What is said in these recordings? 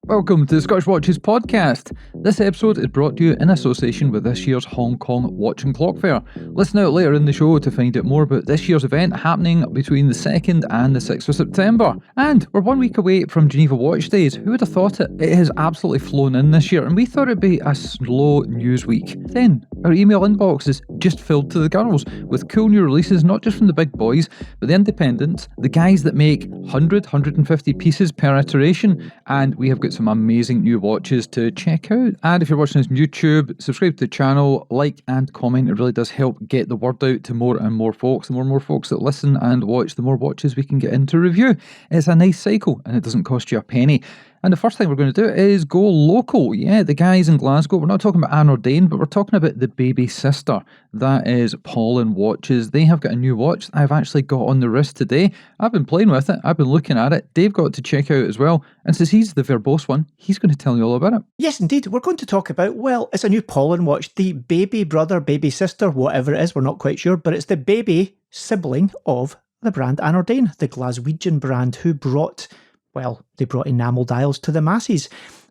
Welcome to the Scottish Watches podcast. This episode is brought to you in association with this year's Hong Kong Watch and Clock Fair. Listen out later in the show to find out more about this year's event happening between the 2nd and the 6th of September. And we're 1 week away from Geneva Watch Days. Who would have thought it? It has absolutely flown in this year, and we thought it'd be a slow news week. Then, our email inbox is just filled to the gills with cool new releases, not just from the big boys, but the independents, the guys that make 100, 150 pieces per iteration, and we have got some amazing new watches to check out. And if you're watching this on YouTube, subscribe to the channel, like and comment. It really does help get the word out to more and more folks. The more and more folks that listen and watch, the more watches we can get into review. It's a nice cycle and it doesn't cost you a penny. And the first thing we're going to do is go local. Yeah, the guys in Glasgow. We're not talking about Anne or Dane, but we're talking about the baby sister. That is Paulin Watches. They have got a new watch I've actually got on the wrist today. I've been playing with it. I've been looking at it. Dave got to check out as well. And since he's the verbose one, he's going to tell you all about it. Yes, indeed. We're going to talk about, well, it's a new Paulin watch. The baby brother, baby sister, whatever it is, we're not quite sure. But it's the baby sibling of the brand Anne or Dane, the Glaswegian brand who brought... well, they brought enamel dials to the masses.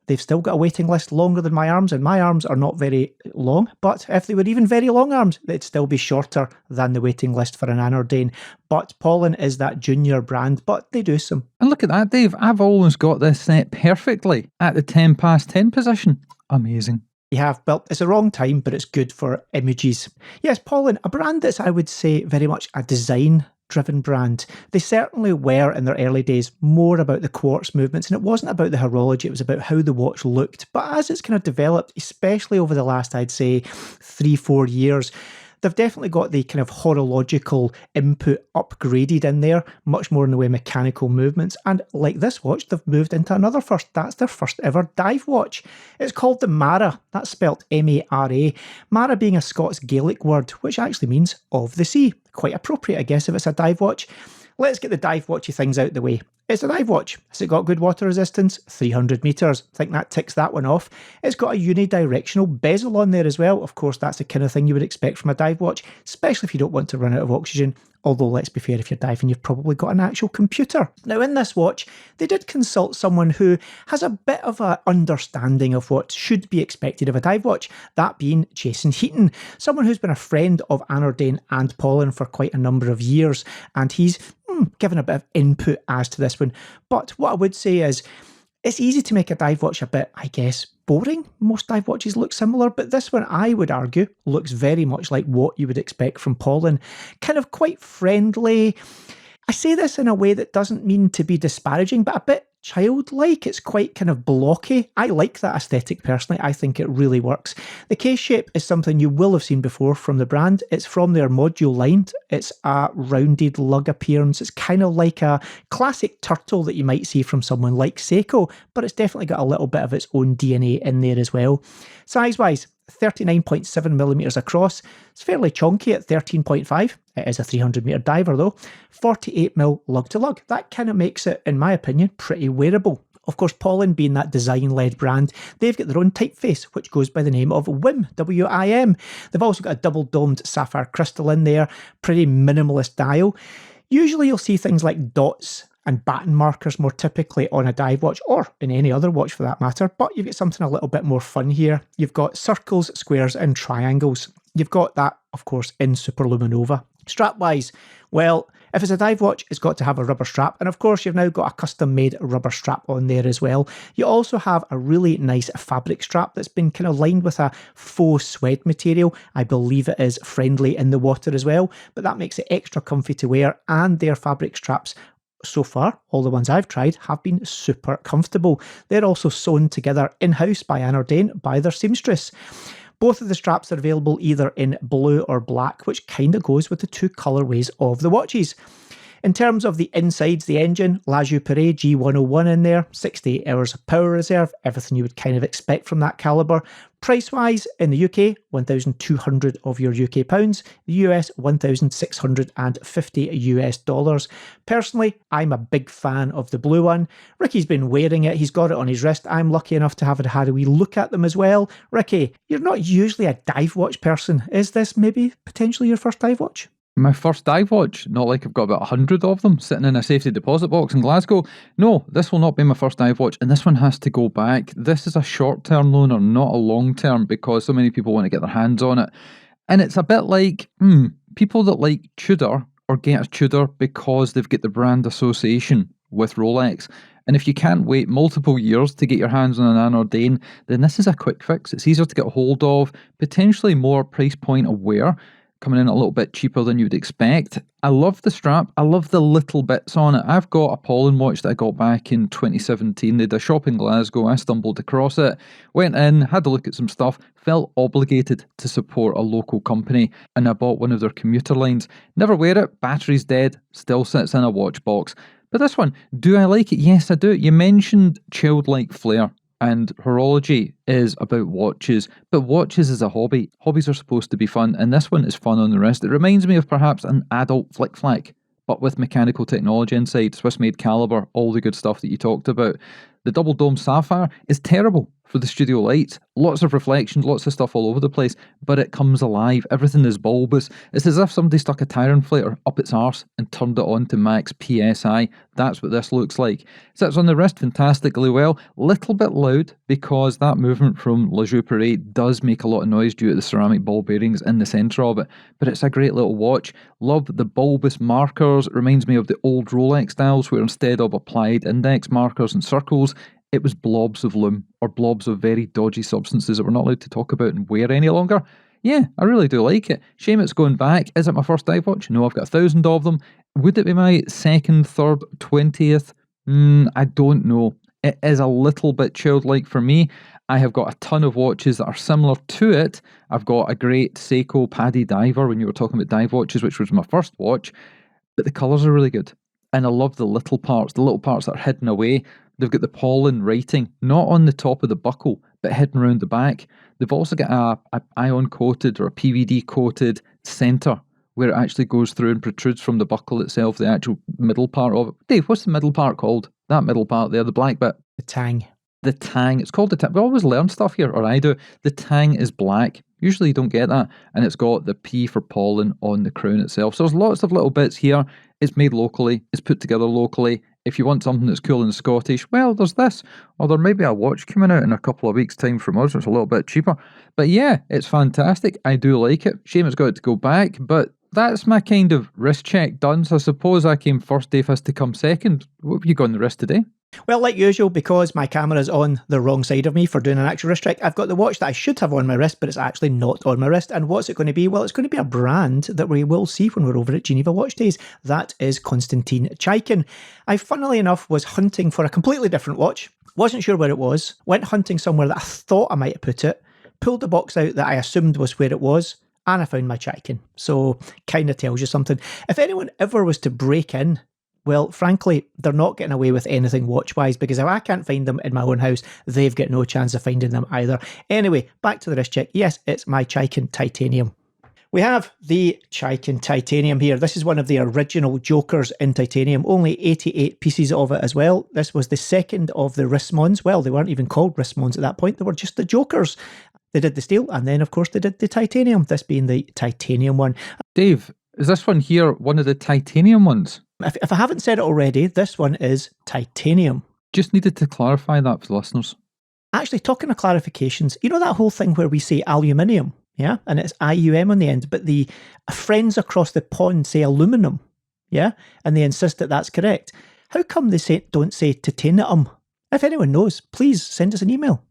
They've still got a waiting list longer than my arms, and my arms are not very long, but if they were even very long arms, they'd still be shorter than the waiting list for an Anne or Dane. But Paulin is that junior brand, but they do some. And look at that, Dave. I've always got this set perfectly at the 10 past 10 position. Amazing. You have. Well, it's a wrong time, but it's good for images. Yes, Paulin, a brand that's, I would say, very much a design-driven brand. They certainly were in their early days more about the quartz movements, and it wasn't about the horology, it was about how the watch looked. But as it's kind of developed, especially over the last, I'd say, 3-4 years, they've definitely got the kind of horological input upgraded in there, much more in the way of mechanical movements. And like this watch, they've moved into another first. That's their first ever dive watch. It's called the Mara. That's spelt M-A-R-A. Mara being a Scots Gaelic word, which actually means of the sea. Quite appropriate, I guess, if it's a dive watch. Let's get the dive watchy things out the way. It's a dive watch. Has it got good water resistance? 300 metres. I think that ticks that one off. It's got a unidirectional bezel on there as well. Of course, that's the kind of thing you would expect from a dive watch, especially if you don't want to run out of oxygen. Although, let's be fair, if you're diving, you've probably got an actual computer. Now, in this watch, they did consult someone who has a bit of an understanding of what should be expected of a dive watch, that being Jason Heaton, someone who's been a friend of Anne or Dane and Paulin for quite a number of years, and he's given a bit of input as to this one. But what I would say is, it's easy to make a dive watch a bit, I guess, boring. Most dive watches look similar, but this one, I would argue, looks very much like what you would expect from Paulin. Kind of quite friendly. I say this in a way that doesn't mean to be disparaging, but a bit childlike. It's quite kind of blocky. I like that aesthetic personally. I think it really works. The case shape is something you will have seen before from the brand. It's from their module line. It's a rounded lug appearance. It's kind of like a classic turtle that you might see from someone like Seiko, but it's definitely got a little bit of its own DNA in there as well. Size-wise, 39.7mm across. It's fairly chonky at 13.5. It is a 300-metre diver though. 48mm lug to lug. That kind of makes it, in my opinion, pretty wearable. Of course, Paulin being that design-led brand, they've got their own typeface, which goes by the name of WIM, W-I-M. They've also got a double-domed sapphire crystal in there, pretty minimalist dial. Usually you'll see things like dots and baton markers more typically on a dive watch, or in any other watch for that matter, but you've got something a little bit more fun here. You've got circles, squares and triangles. You've got that, of course, in Superluminova. Strap-wise, well, if it's a dive watch, it's got to have a rubber strap, and of course you've now got a custom-made rubber strap on there as well. You also have a really nice fabric strap that's been kind of lined with a faux suede material. I believe it is friendly in the water as well, but that makes it extra comfy to wear, and their fabric straps, so far, all the ones I've tried have been super comfortable. They're also sewn together in-house by Anne or Dane by their seamstress. Both of the straps are available either in blue or black, which kind of goes with the two colourways of the watches. In terms of the insides, the engine, La Jouperet G101 in there, 68 hours of power reserve, everything you would kind of expect from that calibre. Price-wise, in the UK, 1,200 of your UK pounds, the US, 1,650 US dollars. Personally, I'm a big fan of the blue one. Ricky's been wearing it, he's got it on his wrist. I'm lucky enough to have had a wee look at them as well. Ricky, you're not usually a dive watch person. Is this maybe potentially your first dive watch? My first dive watch, not like I've got about 100 of them sitting in a safety deposit box in Glasgow. No, this will not be my first dive watch, and this one has to go back. This is a short-term loaner, not a long-term, because so many people want to get their hands on it. And it's a bit like, people that like Tudor or get a Tudor because they've got the brand association with Rolex. And if you can't wait multiple years to get your hands on an Anordain, then this is a quick fix. It's easier to get hold of, potentially more price point aware, coming in a little bit cheaper than you'd expect. I love the strap. I love the little bits on it. I've got a Paulin watch that I got back in 2017. They did a shop in Glasgow. I stumbled across it, went in, had a look at some stuff, felt obligated to support a local company, and I bought one of their commuter lines. Never wear it. Battery's dead. Still sits in a watch box. But this one, do I like it? Yes, I do. You mentioned childlike flair. And horology is about watches, but watches is a hobby. Hobbies are supposed to be fun, and this one is fun on the wrist. It reminds me of perhaps an adult flick-flack, but with mechanical technology inside, Swiss-made caliber, all the good stuff that you talked about. The double dome sapphire is terrible for the studio lights. Lots of reflections, lots of stuff all over the place, but it comes alive. Everything is bulbous. It's as if somebody stuck a tire inflator up its arse and turned it on to max PSI. That's what this looks like. Sits on the wrist fantastically well. Little bit loud because that movement from La Joux does make a lot of noise due to the ceramic ball bearings in the centre of it, but it's a great little watch. Love the bulbous markers. It reminds me of the old Rolex dials where instead of applied index markers and circles, it was blobs of lume or blobs of very dodgy substances that we're not allowed to talk about and wear any longer. Yeah, I really do like it. Shame it's going back. Is it my first dive watch? No, I've got 1,000 of them. Would it be my second, third, 20th? I don't know. It is a little bit childlike for me. I have got a ton of watches that are similar to it. I've got a great Seiko Paddy Diver when you were talking about dive watches, which was my first watch, but the colours are really good. And I love the little parts that are hidden away. They've got the Paulin writing, not on the top of the buckle, but hidden around the back. They've also got a ion-coated or a PVD-coated centre where it actually goes through and protrudes from the buckle itself, the actual middle part of it. Dave, what's the middle part called? That middle part there, the black bit. The tang. The tang. It's called the tang. We always learn stuff here, or I do. The tang is black. Usually you don't get that. And it's got the P for Paulin on the crown itself. So there's lots of little bits here. It's made locally. It's put together locally. If you want something that's cool and Scottish, well, there's this. Or there may be a watch coming out in a couple of weeks' time from us. It's a little bit cheaper. But yeah, it's fantastic. I do like it. Shame it's got to go back. But that's my kind of wrist check done. So I suppose I came first, Dave has to come second. What have you got on the wrist today? Well, like usual, because my camera's on the wrong side of me for doing an actual wrist check, I've got the watch that I should have on my wrist, but it's actually not on my wrist. And what's it going to be? Well, it's going to be a brand that we will see when we're over at Geneva Watch Days. That is Constantine Chaikin. I, funnily enough, was hunting for a completely different watch. Wasn't sure where it was. Went hunting somewhere that I thought I might have put it. Pulled the box out that I assumed was where it was. And I found my Chaikin. So, kind of tells you something. If anyone ever was to break in, well, frankly, they're not getting away with anything watch-wise, because if I can't find them in my own house, they've got no chance of finding them either. Anyway, back to the wrist check. Yes, it's my Chaikin Titanium. We have the Chaikin Titanium here. This is one of the original Jokers in titanium, only 88 pieces of it as well. This was the second of the Wristmonds. Well, they weren't even called Wristmonds at that point, they were just the Jokers. They did the steel, and then, of course, they did the titanium, this being the titanium one. Dave, is this one here one of the titanium ones? If I haven't said it already, this one is titanium. Just needed to clarify that for the listeners. Actually, talking of clarifications, you know that whole thing where we say aluminium, yeah? And it's IUM on the end, but the friends across the pond say aluminum, yeah? And they insist that that's correct. How come they don't say titanium? If anyone knows, please send us an email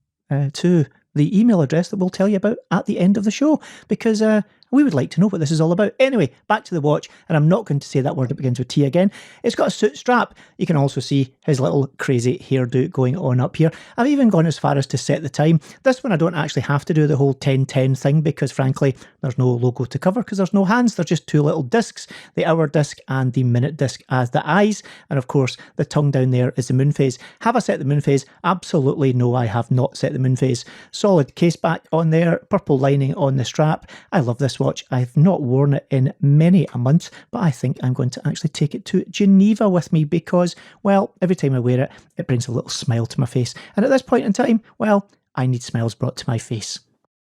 to the email address that we'll tell you about at the end of the show, because we would like to know what this is all about. Anyway, back to the watch, and I'm not going to say that word that begins with T again. It's got a suit strap. You can also see his little crazy hairdo going on up here. I've even gone as far as to set the time. This one I don't actually have to do the whole 10:10 thing, because frankly, there's no logo to cover, because there's no hands. There's just two little discs, the hour disc and the minute disc as the eyes. And of course, the tongue down there is the moon phase. Have I set the moon phase? Absolutely no, I have not set the moon phase. Solid case back on there, purple lining on the strap. I love this watch. I've not worn it in many a month, but I think I'm going to actually take it to Geneva with me, because, well, every time I wear it, it brings a little smile to my face. And at this point in time, well, I need smiles brought to my face.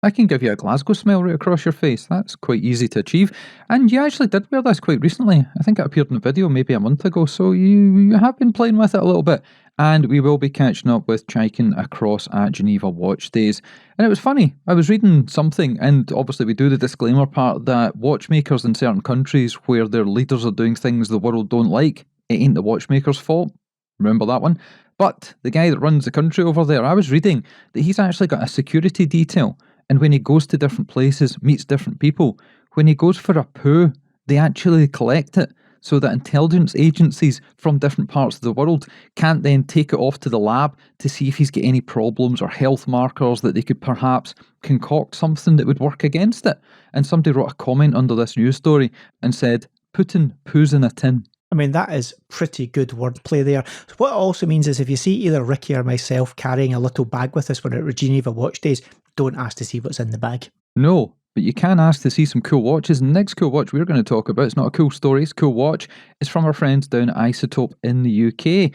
I can give you a Glasgow smile right across your face. That's quite easy to achieve. And you actually did wear this quite recently. I think it appeared in a video maybe a month ago, so you have been playing with it a little bit. And we will be catching up with Chaikin across at Geneva Watch Days. And it was funny. I was reading something, and obviously we do the disclaimer part that watchmakers in certain countries where their leaders are doing things the world don't like, it ain't the watchmaker's fault. Remember that one? But the guy that runs the country over there, I was reading that he's actually got a security detail. And when he goes to different places, meets different people, when he goes for a poo, they actually collect it so that intelligence agencies from different parts of the world can't then take it off to the lab to see if he's got any problems or health markers that they could perhaps concoct something that would work against it. And somebody wrote a comment under this news story and said, Putin poos in a tin. I mean, that is pretty good wordplay there. So what it also means is if you see either Ricky or myself carrying a little bag with us when we're at Geneva Watch Days, don't ask to see what's in the bag. No, but you can ask to see some cool watches. And the next cool watch we're going to talk about, it's not a cool story, it's a cool watch. It's from our friends down at Isotope in the UK.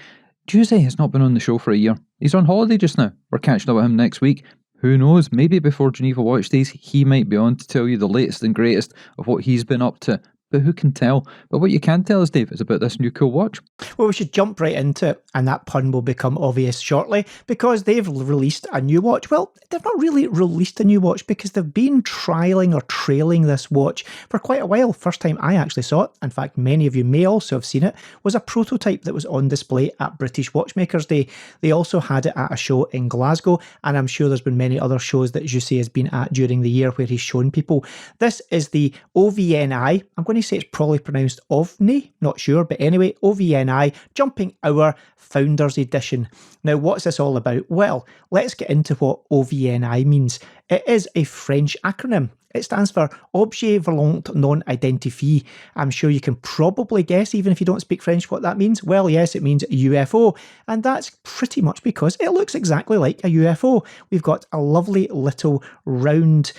Jose has not been on the show for a year. He's on holiday just now. We're catching up with him next week. Who knows, maybe before Geneva Watch Days, he might be on to tell you the latest and greatest of what he's been up to. But who can tell? But what you can tell us, Dave, is about this new cool watch. Well, we should jump right into it, and that pun will become obvious shortly, because they've released a new watch. Well, they've not really released a new watch because they've been trialling or trailing this watch for quite a while. First time I actually saw it, in fact, many of you may also have seen it, was a prototype that was on display at British Watchmakers Day. They also had it at a show in Glasgow, and I'm sure there's been many other shows that Jussi has been at during the year where he's shown people. This is the OVNI. I'm going to say it's probably pronounced OVNI, not sure, but anyway, OVNI Jumping Hour Founders Edition. Now, what's this all about? Well, let's get into what OVNI means. It is a French acronym. It stands for Objet Volant Non Identifié. I'm sure you can probably guess, even if you don't speak French, what that means. Well, yes, it means UFO, and that's pretty much because it looks exactly like a UFO. We've got a lovely little round,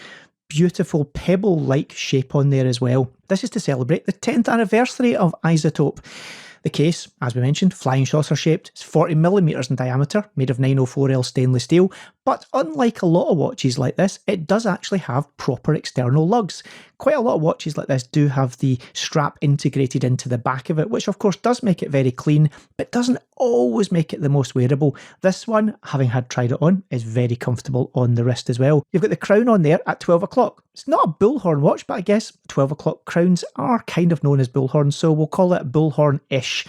beautiful pebble-like shape on there as well. This is to celebrate the 10th anniversary of Isotope. The case, as we mentioned, flying saucer shaped, it's 40mm in diameter, made of 904L stainless steel, but unlike a lot of watches like this, it does actually have proper external lugs. Quite a lot of watches like this do have the strap integrated into the back of it, which of course does make it very clean, but doesn't always make it the most wearable. This one, having had tried it on, is very comfortable on the wrist as well. You've got the crown on there at 12 o'clock. It's not a bullhorn watch, but I guess 12 o'clock crowns are kind of known as bullhorns, so we'll call it bullhorn-ish.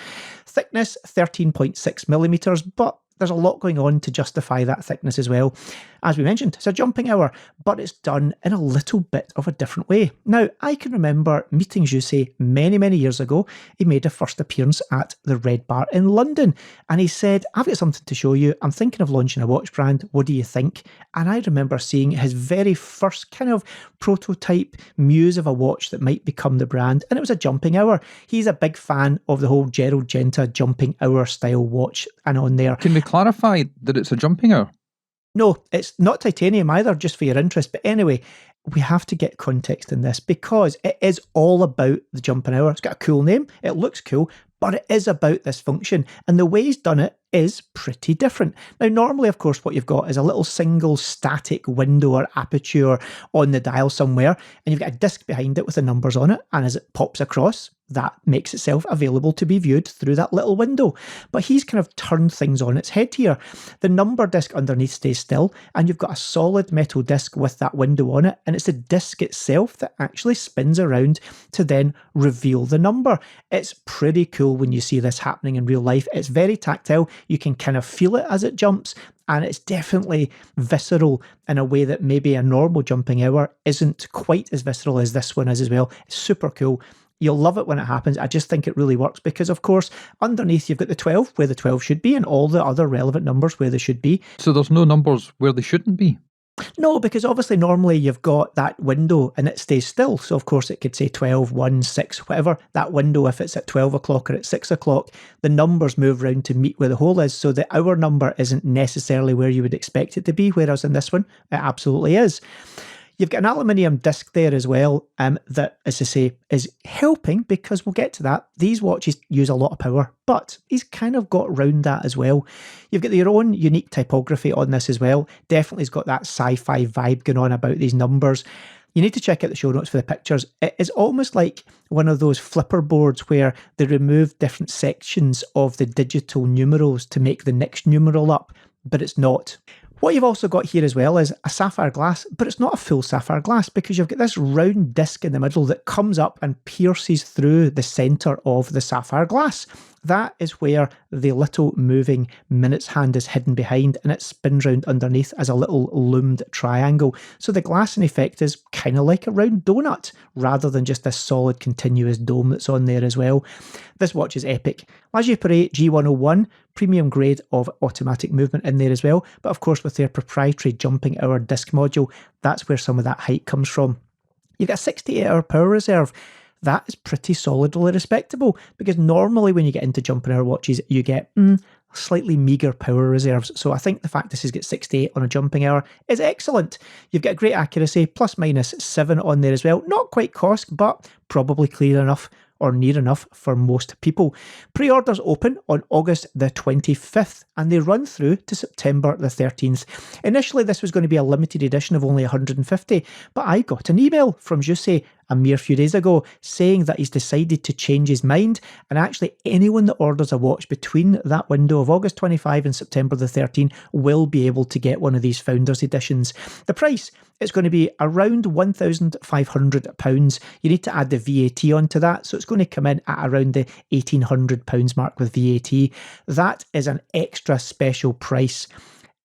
Thickness, 13.6mm, but there's a lot going on to justify that thickness as well. As we mentioned, it's a jumping hour, but it's done in a little bit of a different way. Now, I can remember meeting Jussi many, many years ago. He made a first appearance at the Red Bar in London, and he said, I've got something to show you. I'm thinking of launching a watch brand. What do you think? And I remember seeing his very first kind of prototype muse of a watch that might become the brand, and it was a jumping hour. He's a big fan of the whole Gerald Genta jumping hour style watch, and on there. Can we clarify that it's a jumping hour? No, it's not titanium either, just for your interest. But anyway, we have to get context in this because it is all about the jumping hour. It's got a cool name. It looks cool, but it is about this function. And the way he's done it is pretty different. Now, normally, of course, what you've got is a little single static window or aperture on the dial somewhere, and you've got a disc behind it with the numbers on it. And as it pops across, that makes itself available to be viewed through that little window. But he's kind of turned things on its head here. The number disc underneath stays still, and you've got a solid metal disc with that window on it, and it's the disc itself that actually spins around to then reveal the number. It's pretty cool when you see this happening in real life. It's very tactile. You can kind of feel it as it jumps, and it's definitely visceral in a way that maybe a normal jumping hour isn't quite as visceral as this one is as well. It's super cool. You'll love it when it happens. I just think it really works because, of course, underneath you've got the 12 where the 12 should be and all the other relevant numbers where they should be. So there's no numbers where they shouldn't be? No, because obviously normally you've got that window and it stays still. So, of course, it could say 12, 1, 6, whatever. That window, if it's at 12 o'clock or at 6 o'clock, the numbers move around to meet where the hole is. So the hour number isn't necessarily where you would expect it to be, whereas in this one, it absolutely is. You've got an aluminium disc there as well that, as I say, is helping because we'll get to that. These watches use a lot of power, but he's kind of got round that as well. You've got your own unique typography on this as well. Definitely has got that sci-fi vibe going on about these numbers. You need to check out the show notes for the pictures. It is almost like one of those flipper boards where they remove different sections of the digital numerals to make the next numeral up, but it's not. What you've also got here as well is a sapphire glass, but it's not a full sapphire glass because you've got this round disc in the middle that comes up and pierces through the centre of the sapphire glass. That is where the little moving minutes hand is hidden behind, and it spins round underneath as a little loomed triangle. So the glass in effect is kind of like a round donut rather than just this solid continuous dome that's on there as well. This watch is epic. Lagier-Perret G101, premium grade of automatic movement in there as well, but of course with their proprietary jumping hour disc module, that's where some of that height comes from. You've got a 68-hour power reserve. That is pretty solidly respectable because normally when you get into jumping hour watches, you get slightly meagre power reserves. So I think the fact this has got 68 on a jumping hour is excellent. You've got great accuracy, plus minus 7 on there as well. Not quite cost, but probably clear enough or near enough for most people. Pre-orders open on August the 25th and they run through to September the 13th. Initially, this was going to be a limited edition of only 150, but I got an email from Jussi a mere few days ago saying that he's decided to change his mind, and actually anyone that orders a watch between that window of August 25 and September the 13th will be able to get one of these Founders editions. The price, it's going to be around £1,500. You need to add the VAT onto that, so it's going to come in at around the £1,800 mark with VAT. That is an extra special price.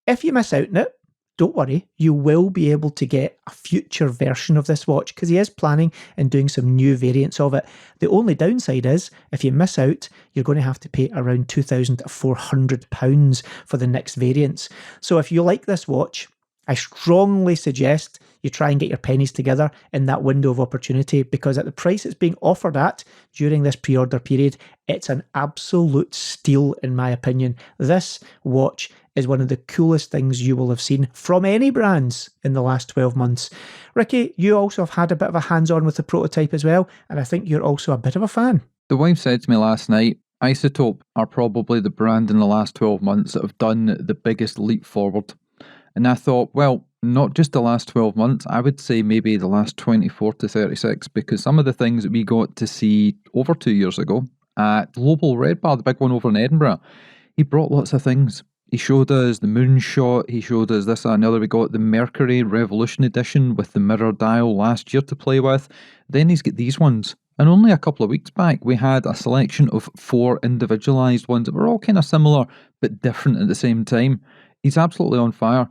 If you miss out on it, don't worry, you will be able to get a future version of this watch because he is planning and doing some new variants of it. The only downside is, if you miss out, you're going to have to pay around £2,400 for the next variants. So if you like this watch, I strongly suggest you try and get your pennies together in that window of opportunity because at the price it's being offered at during this pre-order period, it's an absolute steal in my opinion. This watch is one of the coolest things you will have seen from any brands in the last 12 months. Ricky, you also have had a bit of a hands-on with the prototype as well, and I think you're also a bit of a fan. The wife said to me last night, Isotope are probably the brand in the last 12 months that have done the biggest leap forward. And I thought, well, not just the last 12 months, I would say maybe the last 24 to 36, because some of the things that we got to see over 2 years ago at Global Red Bar, the big one over in Edinburgh, he brought lots of things. He showed us the moonshot, he showed us this, that and the other. We got the Mercury Revolution edition with the mirror dial last year to play with. Then he's got these ones. And only a couple of weeks back, we had a selection of 4 individualised ones that were all kind of similar, but different at the same time. He's absolutely on fire.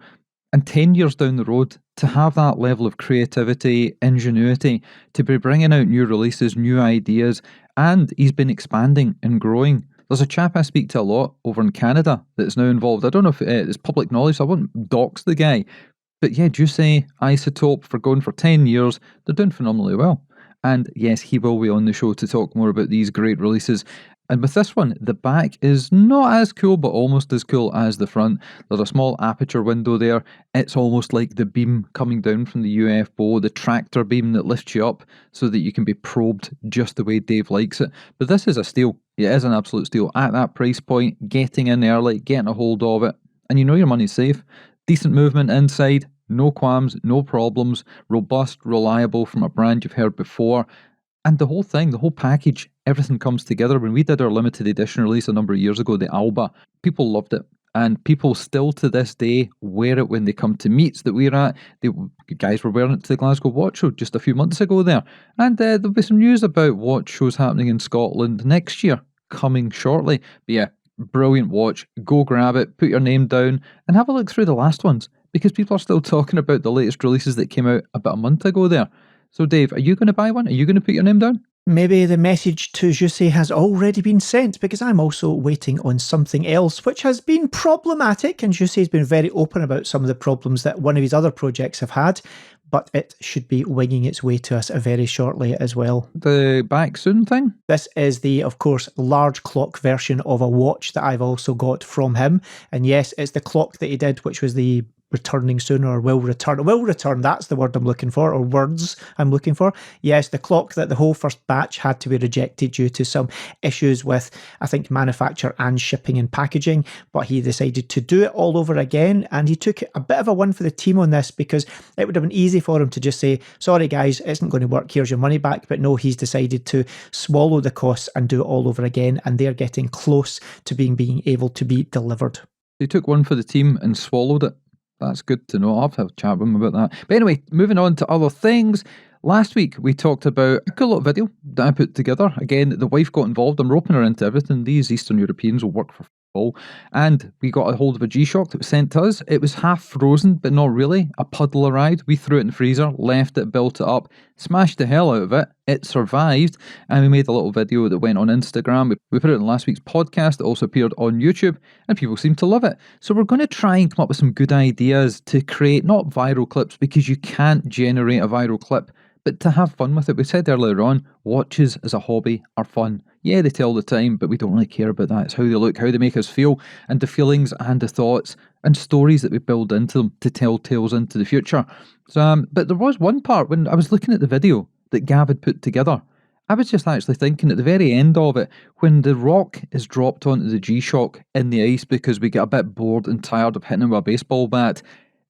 And 10 years down the road, to have that level of creativity, ingenuity, to be bringing out new releases, new ideas, and he's been expanding and growing. There's a chap I speak to a lot over in Canada that's now involved. I don't know if it's public knowledge, so I won't dox the guy. But yeah, Jussi, Isotope, for going for 10 years, they're doing phenomenally well. And yes, he will be on the show to talk more about these great releases. And with this one, the back is not as cool, but almost as cool as the front. There's a small aperture window there. It's almost like the beam coming down from the UFO, the tractor beam that lifts you up so that you can be probed just the way Dave likes it. But this is a steal. It is an absolute steal. At that price point, getting in early, getting a hold of it, and you know your money's safe. Decent movement inside, no qualms, no problems, robust, reliable from a brand you've heard before. And the whole thing, the whole package, everything comes together. When we did our limited edition release a number of years ago, the Alba, people loved it. And people still to this day wear it when they come to meets that we're at. The guys were wearing it to the Glasgow Watch Show just a few months ago there. And there'll be some news about watch shows happening in Scotland next year, coming shortly. But yeah, brilliant watch. Go grab it, put your name down, and have a look through the last ones. Because people are still talking about the latest releases that came out about a month ago there. So Dave, are you going to buy one? Are you going to put your name down? Maybe the message to Jussi has already been sent because I'm also waiting on something else which has been problematic, and Jussi has been very open about some of the problems that one of his other projects have had, but it should be winging its way to us very shortly as well. The back soon thing? This is the, of course, large clock version of a watch that I've also got from him. And yes, it's the clock that he did, which was the returning soon, or will return. Will return, that's the word I'm looking for, or words I'm looking for. Yes, the clock that the whole first batch had to be rejected due to some issues with, I think, manufacture and shipping and packaging, but he decided to do it all over again, and he took a bit of a win for the team on this, because it would have been easy for him to just say, sorry guys, it isn't going to work, here's your money back. But no, he's decided to swallow the costs and do it all over again, and they're getting close to being able to be delivered. He took one for the team and swallowed it. That's good to know. I'll have to have a chat with him about that. But anyway, moving on to other things. Last week, we talked about a cool little video that I put together. Again, the wife got involved. I'm roping her into everything. These Eastern Europeans will work for all. And we got a hold of a G-Shock that was sent to us. It was half frozen, but not really. A puddle arrived. We threw it in the freezer, left it, built it up, smashed the hell out of it. It survived, and we made a little video that went on Instagram. We put it in last week's podcast. It also appeared on YouTube, and people seem to love it. So we're going to try and come up with some good ideas to create, not viral clips, because you can't generate a viral clip, but to have fun with it. We said earlier on, watches as a hobby are fun. Yeah, they tell the time, but we don't really care about that. It's how they look, how they make us feel, and the feelings and the thoughts and stories that we build into them to tell tales into the future. So, but there was one part when I was looking at the video that Gav had put together. I was just actually thinking at the very end of it, when the rock is dropped onto the G-Shock in the ice because we get a bit bored and tired of hitting him with a baseball bat,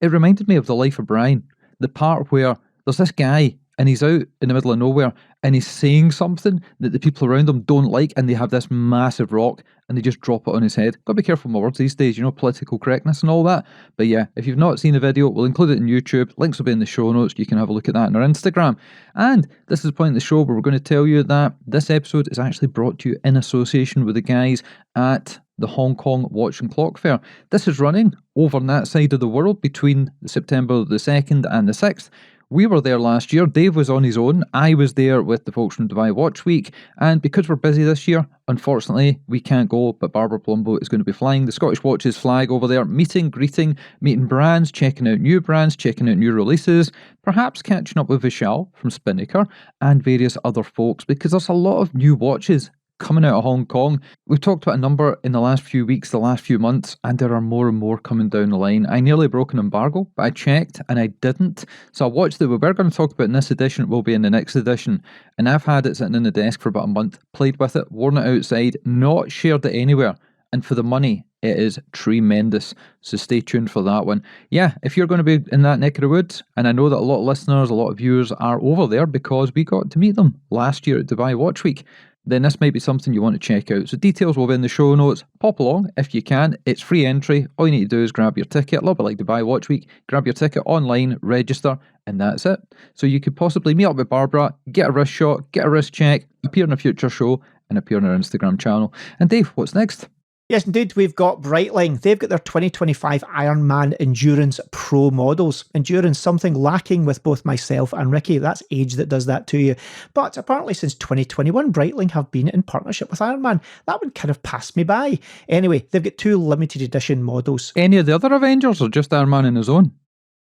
it reminded me of The Life of Brian. The part where there's this guy and he's out in the middle of nowhere and he's saying something that the people around him don't like, and they have this massive rock and they just drop it on his head. Got to be careful with my words these days, political correctness and all that. But yeah, if you've not seen the video, we'll include it in YouTube. Links will be in the show notes. You can have a look at that on our Instagram. And this is the point in the show where we're going to tell you that this episode is actually brought to you in association with the guys at the Hong Kong Watch and Clock Fair. This is running over on that side of the world between September the 2nd and the 6th. We were there last year. Dave was on his own. I was there with the folks from Dubai Watch Week. And because we're busy this year, unfortunately, we can't go. But Barbara Plumbo is going to be flying the Scottish Watches flag over there, meeting brands, checking out new brands, checking out new releases, perhaps catching up with Vishal from Spinnaker and various other folks, because there's a lot of new watches coming out of Hong Kong. We've talked about a number in the last few weeks, the last few months, and there are more and more coming down the line. I nearly broke an embargo, but I checked and I didn't. So I watched that we were going to talk about in this edition, it will be in the next edition. And I've had it sitting in the desk for about a month, played with it, worn it outside, not shared it anywhere. And for the money, it is tremendous. So stay tuned for that one. Yeah, if you're going to be in that neck of the woods, and I know that a lot of listeners, a lot of viewers are over there because we got to meet them last year at Dubai Watch Week, then this might be something you want to check out. So details will be in the show notes. Pop along if you can. It's free entry. All you need to do is grab your ticket. A little bit like Dubai Watch Week. Grab your ticket online, register, and that's it. So you could possibly meet up with Barbara, get a wrist shot, get a wrist check, appear in a future show, and appear on our Instagram channel. And Dave, what's next? Yes, indeed, we've got Breitling. They've got their 2025 Ironman Endurance Pro models. Endurance, something lacking with both myself and Ricky. That's age that does that to you. But apparently since 2021, Breitling have been in partnership with Ironman. That one kind of passed me by. Anyway, they've got 2 limited edition models. Any of the other Avengers or just Iron Man in his own?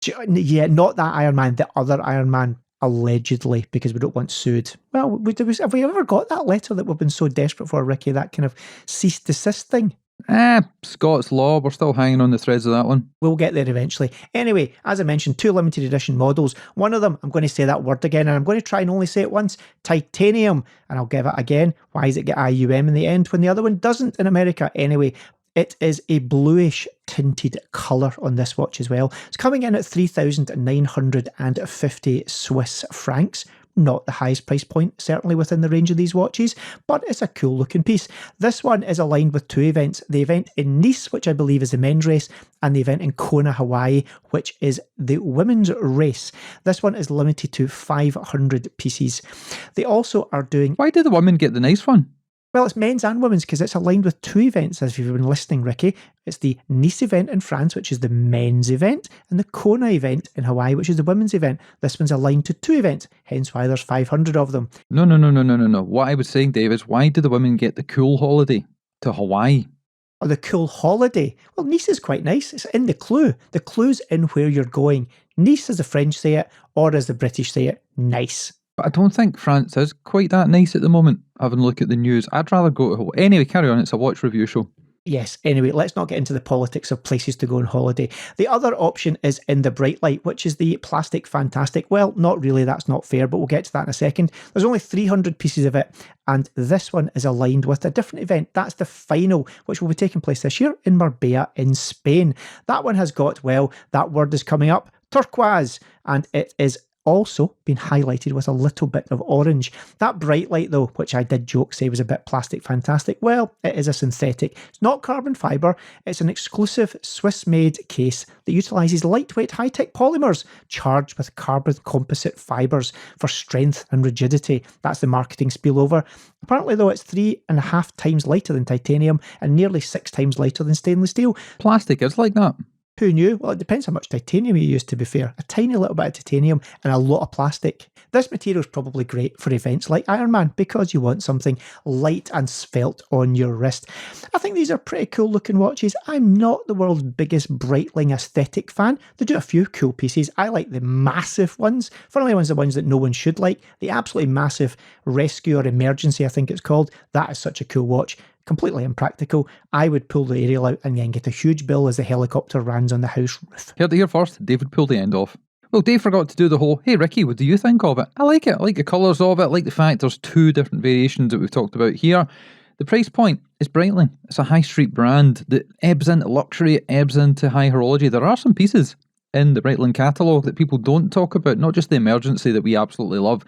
Yeah, not that Iron Man, the other Iron Man. Allegedly, because we don't want sued. Well, have we ever got that letter that we've been so desperate for, Ricky? That kind of cease desist thing? Scots law, we're still hanging on the threads of that one. We'll get there eventually. Anyway, as I mentioned, 2 limited edition models. One of them, I'm going to say that word again, and I'm going to try and only say it once, titanium, and I'll give it again. Why does it get IUM in the end when the other one doesn't in America? Anyway, it is a bluish tinted colour on this watch as well. It's coming in at 3,950 Swiss francs. Not the highest price point, certainly within the range of these watches, but it's a cool looking piece. This one is aligned with 2 events. The event in Nice, which I believe is the men's race, and the event in Kona, Hawaii, which is the women's race. This one is limited to 500 pieces. They also are doing... Why do the women get the nice one? Well, it's men's and women's because it's aligned with 2 events, as you've been listening, Ricky. It's the Nice event in France, which is the men's event, and the Kona event in Hawaii, which is the women's event. This one's aligned to 2 events, hence why there's 500 of them. No. What I was saying, Dave, is why do the women get the cool holiday to Hawaii? Or the cool holiday? Well, Nice is quite nice. It's in the clue. The clue's in where you're going. Nice, as the French say it, or as the British say it, nice. But I don't think France is quite that nice at the moment, having a look at the news. I'd rather go to Hawaii. Anyway, carry on, it's a watch review show. Yes, anyway, let's not get into the politics of places to go on holiday. The other option is in the Breitling, which is the plastic fantastic. Well, not really, that's not fair, but we'll get to that in a second. There's only 300 pieces of it, and this one is aligned with a different event. That's the final, which will be taking place this year in Marbella in Spain. That one has got, well, that word is coming up, turquoise, and it is also been highlighted with a little bit of orange. That bright light though, which I did joke say was a bit plastic fantastic, well, it is a synthetic. It's not carbon fibre, it's an exclusive Swiss-made case that utilises lightweight high-tech polymers charged with carbon composite fibres for strength and rigidity. That's the marketing spillover. Apparently though, it's 3.5 times lighter than titanium and nearly 6 times lighter than stainless steel. Plastic is like that. Who knew? Well, it depends how much titanium you use, to be fair. A tiny little bit of titanium and a lot of plastic. This material is probably great for events like Ironman because you want something light and svelte on your wrist. I think these are pretty cool looking watches. I'm not the world's biggest Breitling aesthetic fan. They do a few cool pieces. I like the massive ones. Funnily, the ones that no one should like. The absolutely massive Rescue or Emergency, I think it's called. That is such a cool watch. Completely impractical. I would pull the aerial out and then get a huge bill as the helicopter lands on the house roof. Heard it here first, David pulled the end off. Well, Dave forgot to do the whole, hey Ricky, what do you think of it? I like it. I like the colours of it. I like the fact there's 2 different variations that we've talked about here. The price point is Breitling. It's a high street brand that ebbs into luxury, ebbs into high horology. There are some pieces in the Breitling catalogue that people don't talk about, not just the Emergency that we absolutely love.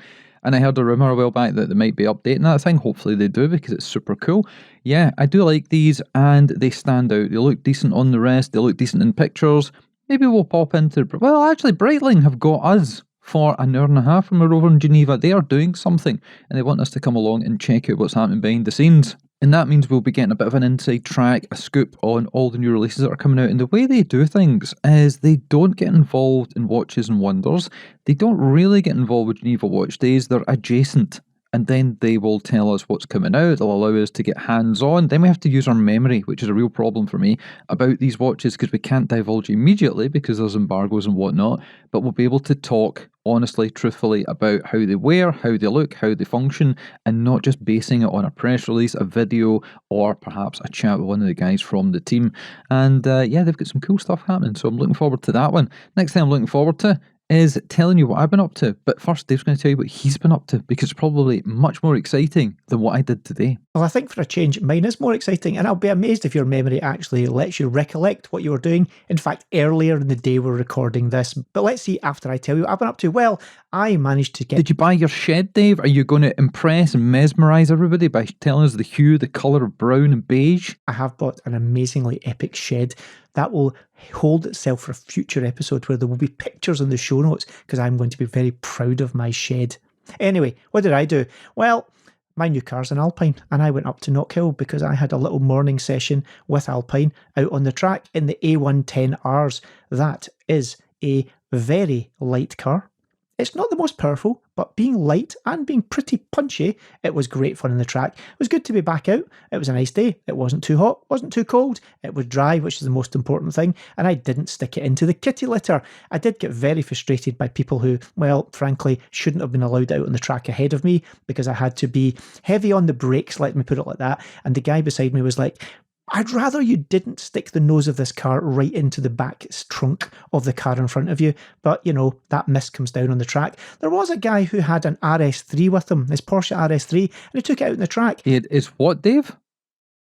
And I heard a rumour a while back that they might be updating that thing. Hopefully they do because it's super cool. Yeah, I do like these and they stand out. They look decent on the wrist. They look decent in pictures. Maybe we'll pop into... Well, actually, Breitling have got us for an hour and a half when we're over in Geneva. They are doing something and they want us to come along and check out what's happening behind the scenes. And that means we'll be getting a bit of an inside track, a scoop on all the new releases that are coming out. And the way they do things is they don't get involved in Watches and Wonders. They don't really get involved with Geneva Watch Days. They're adjacent. And then they will tell us what's coming out. They'll allow us to get hands-on. Then we have to use our memory, which is a real problem for me, about these watches because we can't divulge immediately because there's embargoes and whatnot. But we'll be able to talk honestly, truthfully about how they wear, how they look, how they function, and not just basing it on a press release, a video, or perhaps a chat with one of the guys from the team. And yeah, they've got some cool stuff happening, so I'm looking forward to that one. Next thing I'm looking forward to is telling you what I've been up to. But first, Dave's going to tell you what he's been up to, because it's probably much more exciting than what I did today. Well, I think for a change, mine is more exciting, and I'll be amazed if your memory actually lets you recollect what you were doing. In fact, earlier in the day we're recording this. But let's see, after I tell you what I've been up to. Well, I managed to get... Did you buy your shed, Dave? Are you going to impress and mesmerise everybody by telling us the hue, the colour of brown and beige? I have bought an amazingly epic shed that will hold itself for a future episode where there will be pictures in the show notes, because I'm going to be very proud of my shed. Anyway, what did I do? Well, my new car's an Alpine, and I went up to Knockhill because I had a little morning session with Alpine out on the track in the A110Rs. That is a very light car. It's not the most powerful, but being light and being pretty punchy, it was great fun in the track. It was good to be back out. It was a nice day. It wasn't too hot, wasn't too cold. It was dry, which is the most important thing, and I didn't stick it into the kitty litter. I did get very frustrated by people who, well, frankly, shouldn't have been allowed out on the track ahead of me because I had to be heavy on the brakes, let me put it like that, and the guy beside me was like, I'd rather you didn't stick the nose of this car right into the back trunk of the car in front of you. But, you know, that mist comes down on the track. There was a guy who had an RS3 with him, his Porsche RS3, and he took it out on the track. It is what, Dave?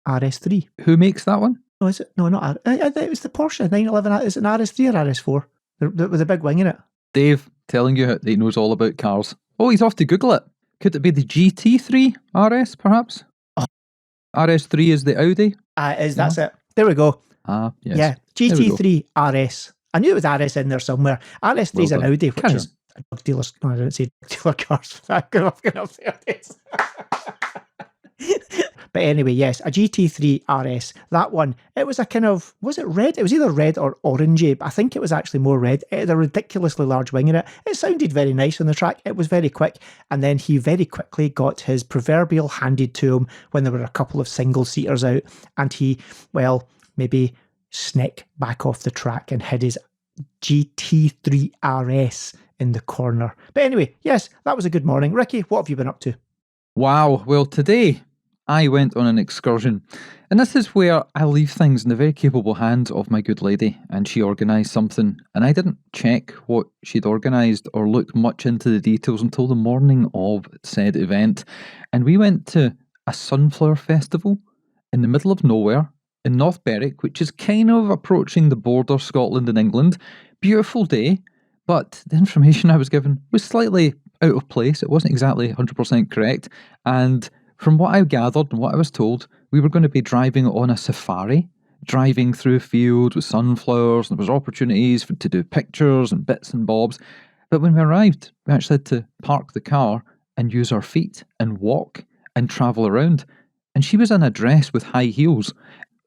RS3. Who makes that one? No, is it? No, not it was the Porsche 911. Is it an RS3 or RS4? With a big wing in it. Dave telling you that he knows all about cars. Oh, he's off to Google it. Could it be the GT3 RS, perhaps? Oh. RS3 is the Audi? That's it. There we go. Ah, yes. Yeah, GT3 RS. I knew it was RS in there somewhere. RS3 is an Audi, which is a drug dealer's... No, I didn't say dealer cars. I'm going to say this. But anyway, yes, a GT3 RS. That one, it was a kind of... Was it red? It was either red or orangey. I think it was actually more red. It had a ridiculously large wing in it. It sounded very nice on the track. It was very quick. And then he very quickly got his proverbial handed to him when there were a couple of single-seaters out. And he, well, maybe sneak back off the track and hid his GT3 RS in the corner. But anyway, yes, that was a good morning. Ricky, what have you been up to? Wow, well today I went on an excursion. And this is where I leave things in the very capable hands of my good lady, and she organised something, and I didn't check what she'd organised or look much into the details until the morning of said event. And we went to a sunflower festival in the middle of nowhere in North Berwick, which is kind of approaching the border Scotland and England. Beautiful day, but the information I was given was slightly out of place. It wasn't exactly 100% correct, and from what I gathered and what I was told, we were going to be driving on a safari, driving through fields with sunflowers, and there was opportunities to do pictures and bits and bobs. But when we arrived, we actually had to park the car and use our feet and walk and travel around. And she was in a dress with high heels.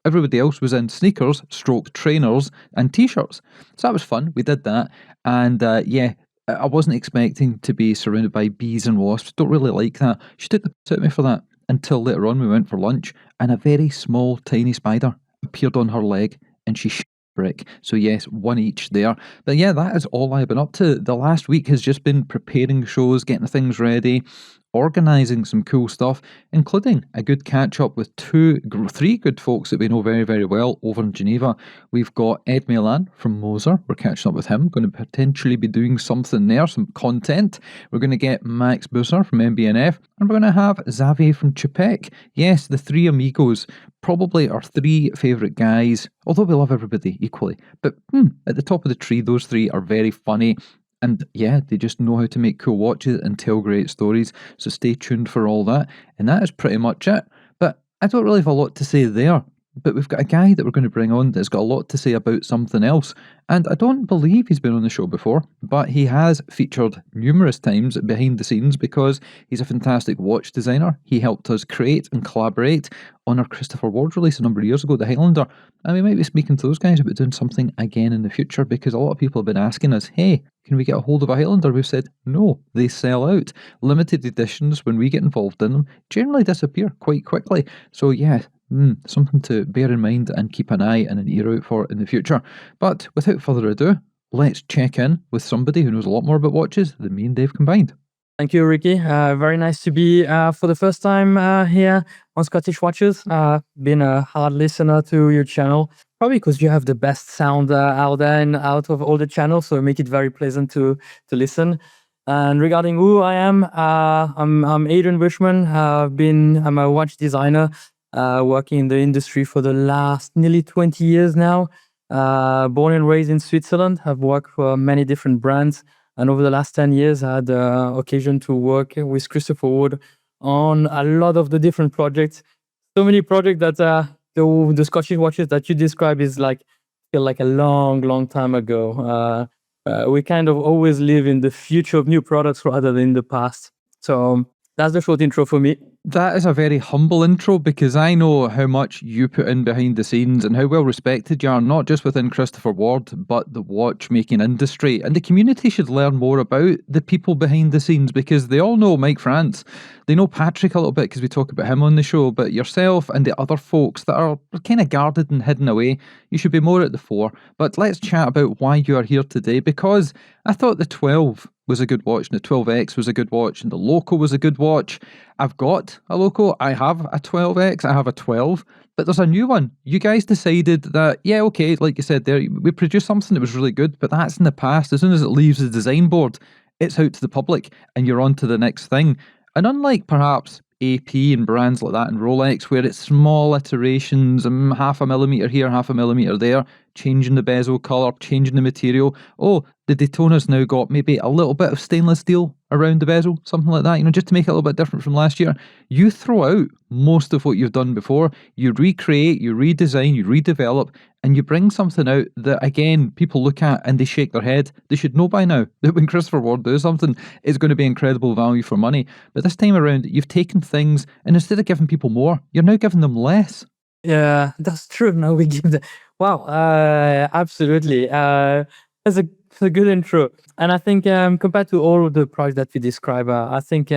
Everybody else was in sneakers, stroke trainers, and t-shirts. So that was fun. We did that. And yeah, I wasn't expecting to be surrounded by bees and wasps. Don't really like that. She took the piss out of me for that until later on we went for lunch and a very small, tiny spider appeared on her leg and she brick. So yes, one each there. But yeah, that is all I've been up to. The last week has just been preparing shows, getting things ready, organising some cool stuff, including a good catch up with three good folks that we know very, very well over in Geneva. We've got Ed Milan from Moser. We're catching up with him. Going to potentially be doing something there, some content. We're going to get Max Busser from MBNF, and we're going to have Xavier from Chapek. Yes, the three amigos, probably our three favourite guys, although we love everybody equally. But at the top of the tree, those three are very funny. And yeah, they just know how to make cool watches and tell great stories. So stay tuned for all that. And that is pretty much it. But I don't really have a lot to say there. But we've got a guy that we're going to bring on that's got a lot to say about something else. And I don't believe he's been on the show before, but he has featured numerous times behind the scenes because he's a fantastic watch designer. He helped us create and collaborate on our Christopher Ward release a number of years ago, the Highlander. And we might be speaking to those guys about doing something again in the future because a lot of people have been asking us, hey, can we get a hold of a Highlander? We've said, no, they sell out. Limited editions, when we get involved in them, generally disappear quite quickly. So yeah, something to bear in mind and keep an eye and an ear out for in the future. But without further ado, let's check in with somebody who knows a lot more about watches than me and Dave combined. Thank you, Ricky. Very nice to be for the first time here on Scottish Watches. Been a hard listener to your channel, probably because you have the best sound out there and out of all the channels, so make it very pleasant to listen. And regarding who I am, I'm Adrian Bushman. I'm a watch designer working in the industry for the last nearly 20 years now. Born and raised in Switzerland. I've worked for many different brands. And over the last 10 years, I had the occasion to work with Christopher Ward on a lot of the different projects. So many projects that the Scottish watches that you describe feel like a long, long time ago. We kind of always live in the future of new products rather than the past. So that's the short intro for me. That is a very humble intro because I know how much you put in behind the scenes and how well respected you are, not just within Christopher Ward, but the watchmaking industry. And the community should learn more about the people behind the scenes because they all know Mike France. They know Patrick a little bit because we talk about him on the show, but yourself and the other folks that are kind of guarded and hidden away, you should be more at the fore. But let's chat about why you are here today because I thought the 12 was a good watch and the 12X was a good watch and the Loco was a good watch. I've got a Loco, I have a 12X, I have a 12, but there's a new one. You guys decided that, yeah, okay, like you said there, we produced something that was really good, but that's in the past. As soon as it leaves the design board, it's out to the public and you're on to the next thing. And unlike perhaps AP and brands like that and Rolex, where it's small iterations, half a millimetre here, half a millimetre there, changing the bezel colour, changing the material. Oh, the Daytona's now got maybe a little bit of stainless steel around the bezel, something like that, just to make it a little bit different from last year. You throw out most of what you've done before. You recreate, you redesign, you redevelop, and you bring something out that, again, people look at and they shake their head. They should know by now that when Christopher Ward does something, it's going to be incredible value for money. But this time around, you've taken things, and instead of giving people more, you're now giving them less. Yeah, that's true. No, we give the wow. Absolutely. That's a good intro, and I think compared to all of the products that we describe, I think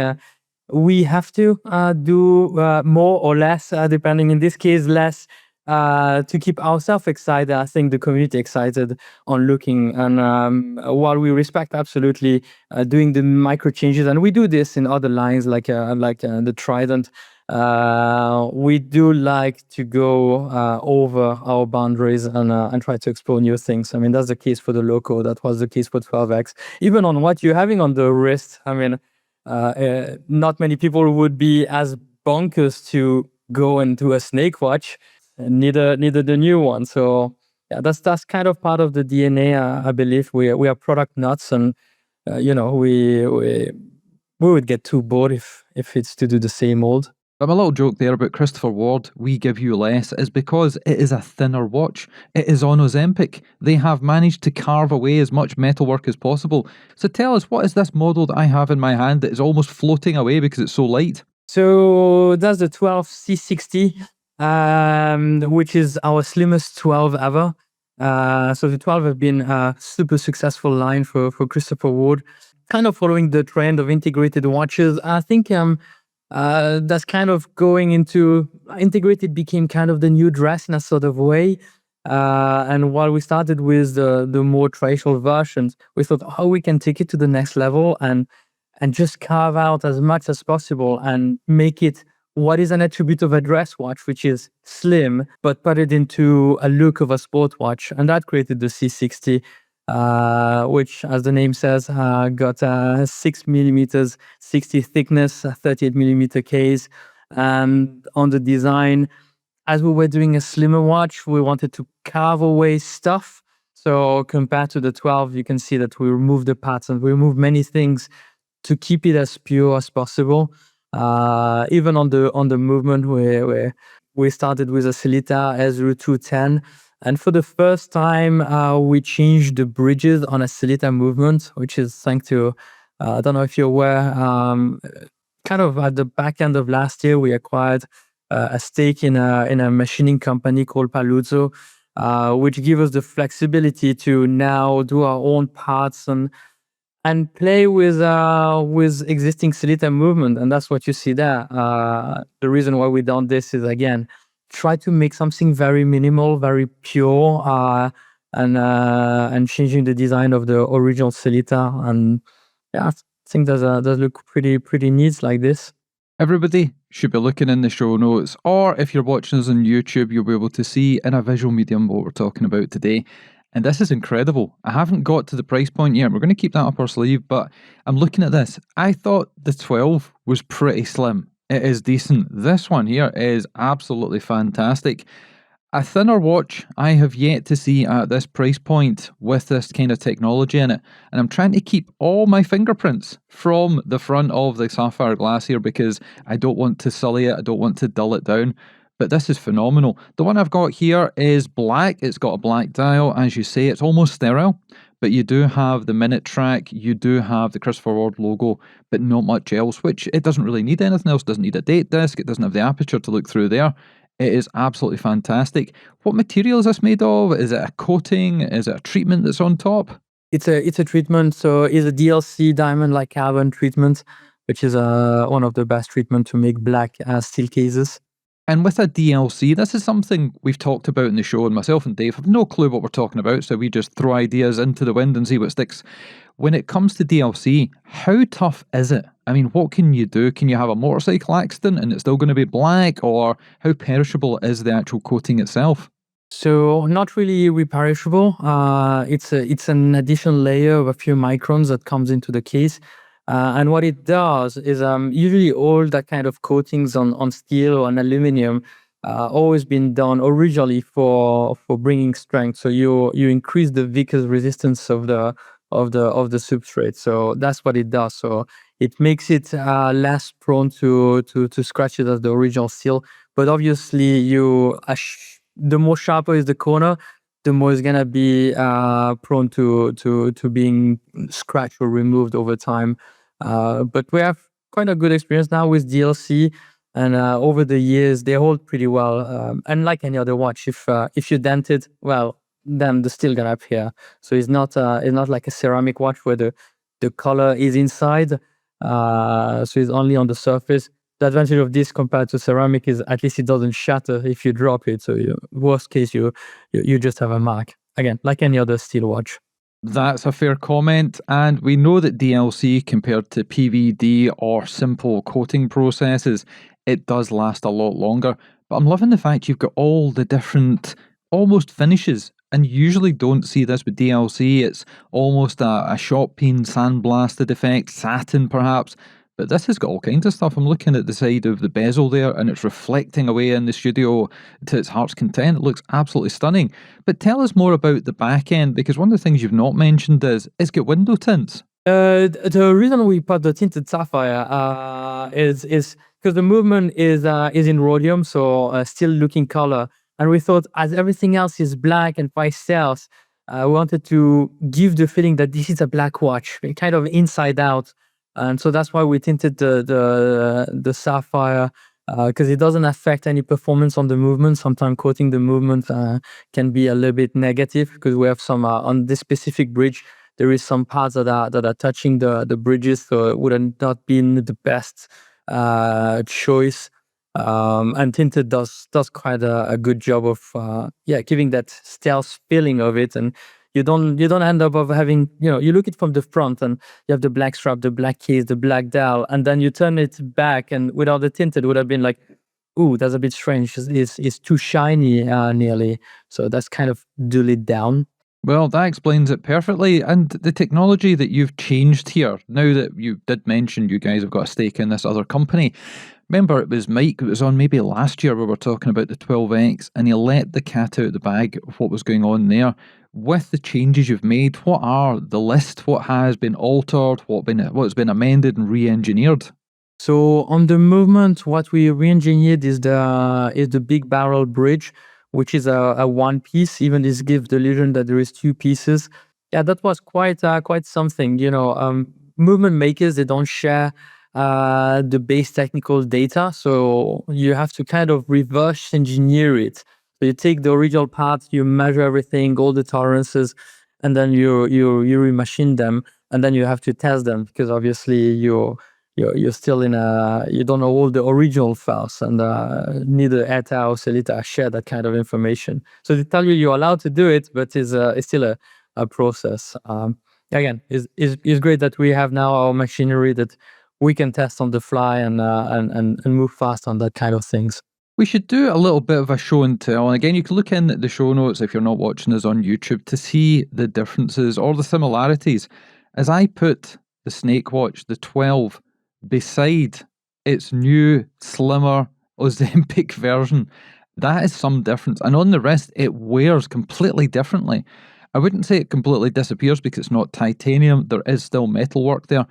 we have to do more or less, depending. In this case, less to keep ourselves excited. I think the community excited on looking, and while we respect absolutely doing the micro changes, and we do this in other lines like the Trident. We do like to go over our boundaries and try to explore new things. I mean, that's the case for the Loco. That was the case for 12X. Even on what you're having on the wrist, I mean, not many people would be as bonkers to go and do a snake watch, and neither the new one. So yeah, that's kind of part of the DNA. I believe we are product nuts, and we would get too bored if it's to do the same old. But my little joke there about Christopher Ward, we give you less, is because it is a thinner watch. It is on Ozempic. They have managed to carve away as much metalwork as possible. So tell us, what is this model that I have in my hand that is almost floating away because it's so light? So that's the 12C60, which is our slimmest 12 ever. So the 12 have been a super successful line for Christopher Ward, kind of following the trend of integrated watches. I think that's kind of going into integrated became kind of the new dress in a sort of way. And while we started with the more traditional versions, we thought how we can take it to the next level and just carve out as much as possible and make it what is an attribute of a dress watch, which is slim, but put it into a look of a sport watch. And that created the C60, which, as the name says, got 6 millimeters, 60 thickness, 38 millimeter case. And on the design, as we were doing a slimmer watch, we wanted to carve away stuff. So compared to the 12, you can see that we removed the patterns, we removed many things to keep it as pure as possible. Even on the movement, we started with a Sellita S0210, and for the first time, we changed the bridges on a Sellita movement, which is thanks to I don't know if you're aware. Kind of at the back end of last year, we acquired a stake in a machining company called Paluzzo, which gives us the flexibility to now do our own parts and play with existing Sellita movement, and that's what you see there. The reason why we done this is, again, try to make something very minimal, very pure, and changing the design of the original Sellita. And yeah, I think does look pretty neat like this. Everybody should be looking in the show notes, or if you're watching us on YouTube, you'll be able to see in a visual medium what we're talking about today. And this is incredible. I haven't got to the price point yet. We're going to keep that up our sleeve, but I'm looking at this. I thought the 12 was pretty slim. It is decent. This one here is absolutely fantastic. A thinner watch I have yet to see at this price point with this kind of technology in it. And I'm trying to keep all my fingerprints from the front of the sapphire glass here because I don't want to sully it. I don't want to dull it down. But this is phenomenal. The one I've got here is black. It's got a black dial. As you say, it's almost sterile. But you do have the minute track. You do have the Christopher Ward logo, but not much else, which it doesn't really need anything else. It doesn't need a date disc. It doesn't have the aperture to look through there. It is absolutely fantastic. What material is this made of? Is it a coating? Is it a treatment that's on top? It's a treatment. So it's a DLC diamond like carbon treatment, which is one of the best treatment to make black steel cases. And with a DLC, this is something we've talked about in the show, and myself and Dave have no clue what we're talking about, so we just throw ideas into the wind and see what sticks. When it comes to DLC, how tough is it? I mean, what can you do? Can you have a motorcycle accident and it's still going to be black? Or how perishable is the actual coating itself? So not really reperishable. It's an additional layer of a few microns that comes into the case. And what it does is usually all that kind of coatings on steel or on aluminum always been done originally for bringing strength. So you increase the viscous resistance of the substrate. So that's what it does. So it makes it less prone to scratches as the original steel. But obviously, the more sharper is the corner, the more it's gonna be prone to being scratched or removed over time. But we have quite a good experience now with DLC, and over the years they hold pretty well. And like any other watch, if you dent it, well, then the steel gonna appear. So it's not like a ceramic watch where the color is inside. So it's only on the surface. The advantage of this compared to ceramic is at least it doesn't shatter if you drop it. So worst case, you just have a mark. Again, like any other steel watch. That's a fair comment, and we know that DLC compared to PVD or simple coating processes it does last a lot longer. But I'm loving the fact you've got all the different almost finishes. And you usually don't see this with DLC. It's almost a shot peen sandblasted effect, satin perhaps. But this has got all kinds of stuff. I'm looking at the side of the bezel there and it's reflecting away in the studio to its heart's content. It looks absolutely stunning. But tell us more about the back end, because one of the things you've not mentioned is it's got window tints. The reason we put the tinted sapphire is because the movement is in rhodium, so still looking color. And we thought, as everything else is black and pastels, we wanted to give the feeling that this is a black watch, kind of inside out. And so that's why we tinted the sapphire, because it doesn't affect any performance on the movement. Sometimes coating the movement can be a little bit negative, because we have some on this specific bridge. There is some parts that are touching the bridges, so it would have not been the best choice. And tinted does quite a good job of giving that stealth feeling of it, and you don't end up of having, you look it from the front and you have the black strap, the black case, the black dial, and then you turn it back, and without the tinted would have been like, ooh, that's a bit strange. It's too shiny nearly, so that's kind of dull it down. Well, that explains it perfectly. And the technology that you've changed here, now that you did mention you guys have got a stake in this other company, remember it was Mike that was on maybe last year, we were talking about the 12X, and he let the cat out of the bag of what was going on there. With the changes you've made, what are the list? What has been altered? What's been amended and re-engineered? So on the movement, what we re-engineered is the big barrel bridge, which is a one piece. Even this gives the illusion that there is two pieces. Yeah, that was quite something. Movement makers, they don't share the base technical data, so you have to kind of reverse engineer it. So you take the original parts, you measure everything, all the tolerances, and then you remachine them, and then you have to test them, because obviously you're still you don't know all the original files, and neither ETA or Celita share that kind of information. So they tell you you're allowed to do it, but it's still a process. Again, it's great that we have now our machinery that we can test on the fly and move fast on that kind of things. We should do a little bit of a show and tell. And again, you can look in the show notes if you're not watching us on YouTube to see the differences or the similarities. As I put the Snake Watch, the 12, beside its new, slimmer Ozempic version, that is some difference. And on the wrist, it wears completely differently. I wouldn't say it completely disappears because it's not titanium. There is still metalwork there,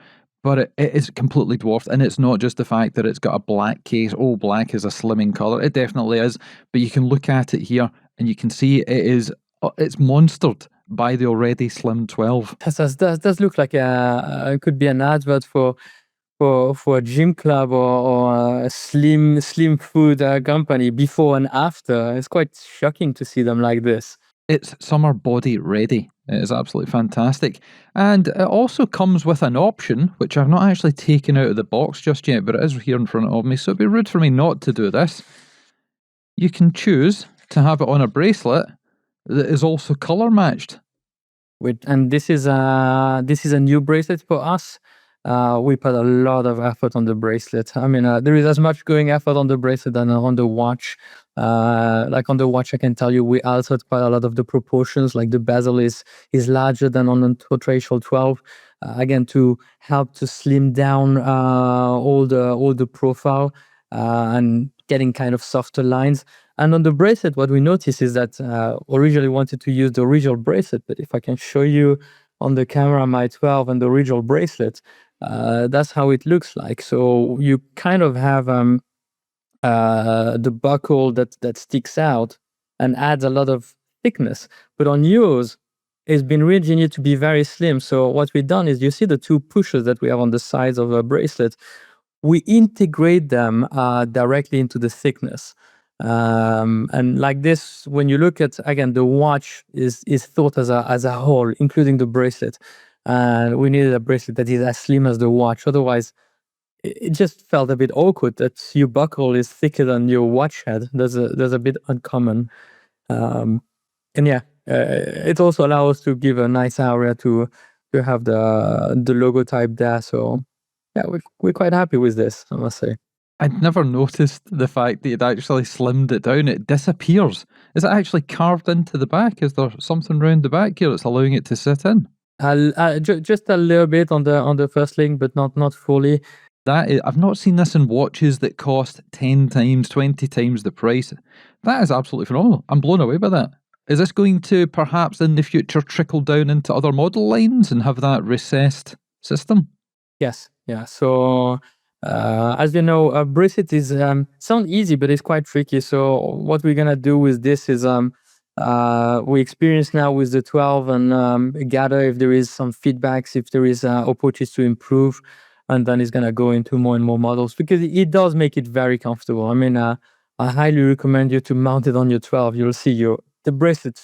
but it is completely dwarfed. And it's not just the fact that it's got a black case. Oh, black is a slimming colour. It definitely is. But you can look at it here and you can see it's monstered by the already slim 12. That does look like it could be an advert for a gym club or a slim food company before and after. It's quite shocking to see them like this. It's summer body ready. It is absolutely fantastic. And it also comes with an option, which I've not actually taken out of the box just yet, but it is here in front of me, so it'd be rude for me not to do this. You can choose to have it on a bracelet that is also colour matched. And this is a new bracelet for us. We put a lot of effort on the bracelet. I mean, there is as much going effort on the bracelet than on the watch. Like on the watch, I can tell you we altered quite a lot of the proportions. Like the bezel is larger than on the Totracial 12. Again, to help to slim down all the profile and getting kind of softer lines. And on the bracelet, what we noticed is that originally wanted to use the original bracelet, but if I can show you on the camera my 12 and the original bracelet, that's how it looks like. So you kind of have the buckle that sticks out and adds a lot of thickness. But on yours, it's been re-engineered to be very slim. So what we've done is, you see the two pushers that we have on the sides of a bracelet, we integrate them directly into the thickness. And like this, when you look at, again, the watch is thought as a whole, including the bracelet. And we needed a bracelet that is as slim as the watch. Otherwise, it just felt a bit awkward that your buckle is thicker than your watch head. That's a bit uncommon. And yeah, it also allows us to give a nice area to have the logo type there. So yeah, we're quite happy with this, I must say. I'd never noticed the fact that you'd actually slimmed it down. It disappears. Is it actually carved into the back? Is there something round the back here that's allowing it to sit in? Just a little bit on the first link, but not fully. I've not seen this in watches that cost 10 times, 20 times the price. That is absolutely phenomenal. I'm blown away by that. Is this going to perhaps in the future trickle down into other model lines and have that recessed system? Yes, yeah. So as you know, bracelet is sound easy, but it's quite tricky. So what we're gonna do with this is we experience now with the 12 and gather if there is some feedbacks, if there is approaches to improve, and then it's gonna go into more and more models because it does make it very comfortable. I mean, I highly recommend you to mount it on your 12. You'll see the bracelet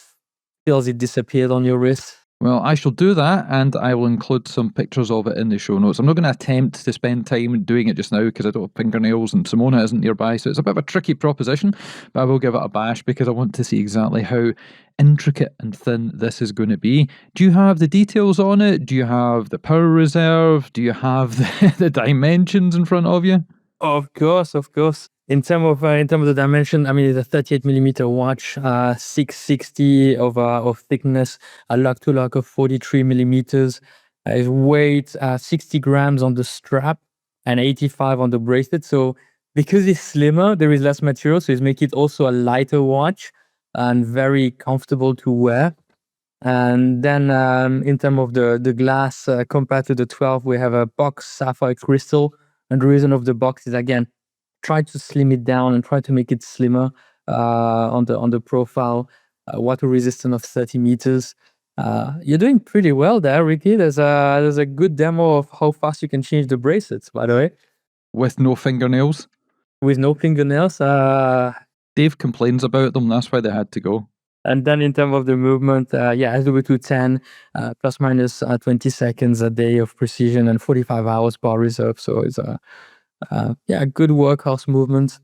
feels it disappeared on your wrist. Well, I shall do that, and I will include some pictures of it in the show notes. I'm not going to attempt to spend time doing it just now because I don't have fingernails and Simona isn't nearby, so it's a bit of a tricky proposition, but I will give it a bash because I want to see exactly how intricate and thin this is going to be. Do you have the details on it? Do you have the power reserve? Do you have the dimensions in front of you? Of course, of course. In terms of the dimension, I mean, it's a 38 millimeter watch, 660 of thickness, a lock to lock of 43 millimeters. It weighs 60 grams on the strap and 85 on the bracelet. So because it's slimmer, there is less material, so it's make it also a lighter watch and very comfortable to wear. And then in terms of the glass, compared to the 12, we have a box sapphire crystal. And the reason of the box is, again, try to slim it down and try to make it slimmer on the profile. Water resistant of 30 meters. You're doing pretty well there, Ricky. There's a good demo of how fast you can change the bracelets, by the way. With no fingernails? With no fingernails. Dave complains about them, that's why they had to go. And then in terms of the movement, SW210, plus minus 20 seconds a day of precision and 45 hours power reserve. So it's a good workhorse movement.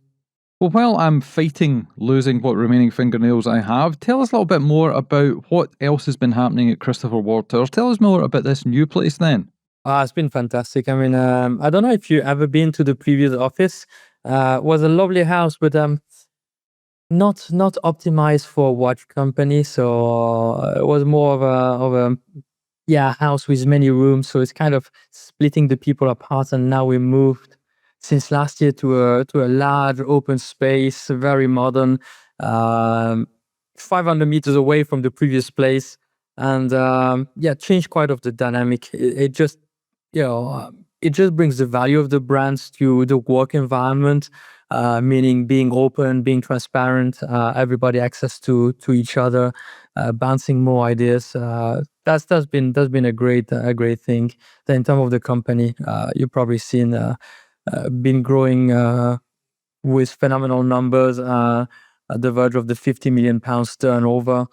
Well, while I'm fighting losing what remaining fingernails I have, tell us a little bit more about what else has been happening at Christopher Ward Towers. Tell us more about this new place then. It's been fantastic. I mean, I don't know if you've ever been to the previous office. It was a lovely house, but not optimized for a watch company. So it was more of a house with many rooms. So it's kind of splitting the people apart. And now we moved since last year to a large open space, very modern, 500 meters away from the previous place, and changed quite of the dynamic. It just it just brings the value of the brands to the work environment, meaning being open, being transparent, everybody access to each other, bouncing more ideas. That's been a great thing. Then in terms of the company, you've probably seen been growing with phenomenal numbers, at the verge of the 50 million pounds turnover,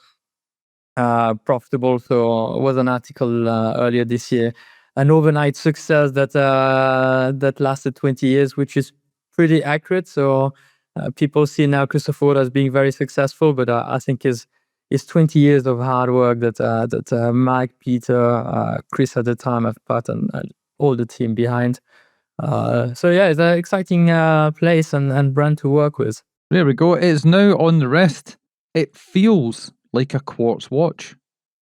profitable. So it was an article earlier this year, an overnight success that lasted 20 years, which is pretty accurate. So people see now Christopher Ward as being very successful, but I think is 20 years of hard work that Mike, Peter, Chris at the time have put and all the team behind. So yeah, it's an exciting place and brand to work with. There we go. It is now on the wrist. It feels like a quartz watch.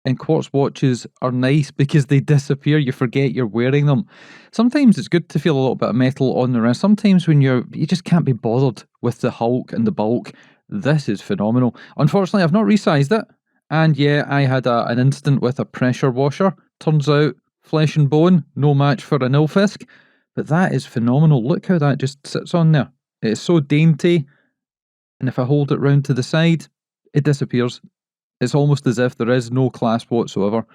And quartz watches are nice because they disappear. You forget you're wearing them. Sometimes it's good to feel a little bit of metal on the wrist. Sometimes when you just can't be bothered with the hulk and the bulk. This is phenomenal. Unfortunately, I've not resized it. And yeah, I had an incident with a pressure washer. Turns out, flesh and bone, no match for an Ilfisk. But that is phenomenal. Look how that just sits on there. It's so dainty. And if I hold it round to the side, it disappears. It's almost as if there is no clasp whatsoever.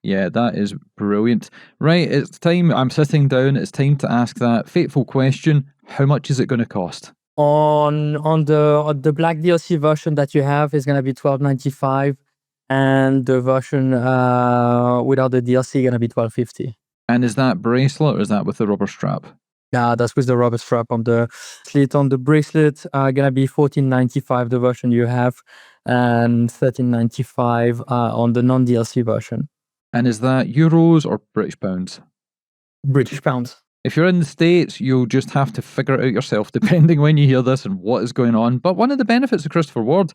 Yeah, that is brilliant. Right, it's time. I'm sitting down. It's time to ask that fateful question. How much is it going to cost? On the black DLC version that you have is gonna be $12.95, and the version without the DLC gonna be $12.50. And is that bracelet or is that with the rubber strap? Yeah, that's with the rubber strap on the slit on the bracelet. Gonna be $14.95 the version you have, and $13.95 on the non DLC version. And is that euros or British pounds? British pounds. If you're in the States, you'll just have to figure it out yourself, depending when you hear this and what is going on. But one of the benefits of Christopher Ward,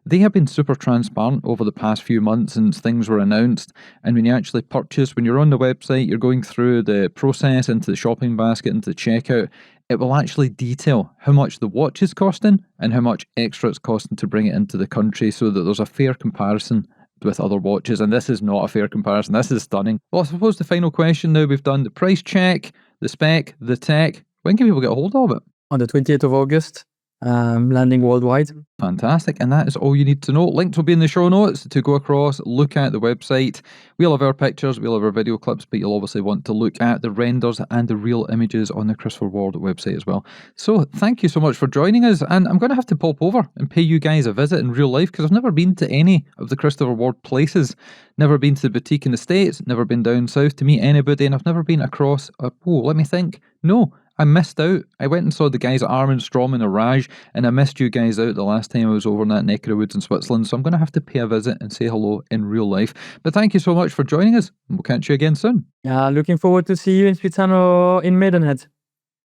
they have been super transparent over the past few months since things were announced. And when you actually purchase, when you're on the website, you're going through the process into the shopping basket, into the checkout, it will actually detail how much the watch is costing and how much extra it's costing to bring it into the country so that there's a fair comparison with other watches. And this is not a fair comparison. This is stunning. Well, I suppose the final question now, we've done the price check, the spec, the tech. When can people get a hold of it? On the 28th of August, landing worldwide. Fantastic. And that is all you need to know. Links will be in the show notes to go across, look at the website. We'll have our pictures, we'll have our video clips, but you'll obviously want to look at the renders and the real images on the Christopher Ward website as well. So thank you so much for joining us. And I'm going to have to pop over and pay you guys a visit in real life because I've never been to any of the Christopher Ward places. Never been to the boutique in the States, never been down south to meet anybody, and I've never been across, let me think. No, I missed out. I went and saw the guys at Armin Strom and Raj, and I missed you guys out the last time I was over in that neck of the woods in Switzerland, so I'm going to have to pay a visit and say hello in real life. But thank you so much for joining us, and we'll catch you again soon. Looking forward to see you in Switzerland or in Maidenhead.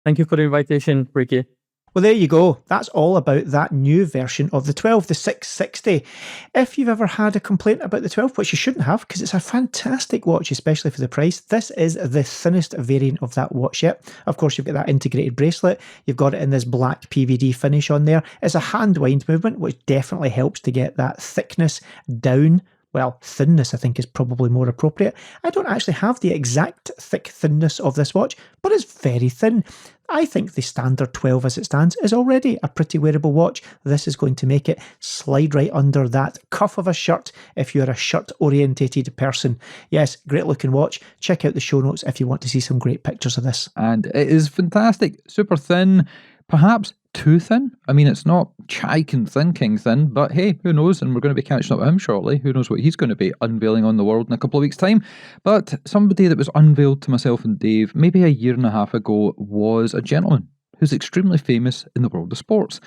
Thank you for the invitation, Ricky. Well, there you go. That's all about that new version of the 12, the 660. If you've ever had a complaint about the 12, which you shouldn't have because it's a fantastic watch, especially for the price, this is the thinnest variant of that watch yet. Of course, you've got that integrated bracelet. You've got it in this black PVD finish on there. It's a hand wind movement, which definitely helps to get that thickness down. Well, thinness I think is probably more appropriate. I don't actually have the exact thick thinness of this watch, but it's very thin. I think the standard 12 as it stands is already a pretty wearable watch. This is going to make it slide right under that cuff of a shirt if you're a shirt-orientated person. Yes, great looking watch. Check out the show notes if you want to see some great pictures of this. And it is fantastic. Super thin, perhaps too thin. I mean, it's not Chaikin thin, king thin, but hey, who knows? And we're going to be catching up with him shortly. Who knows what he's going to be unveiling on the world in a couple of weeks' time. But somebody that was unveiled to myself and Dave maybe a year and a half ago was a gentleman who's extremely famous in the world of sports.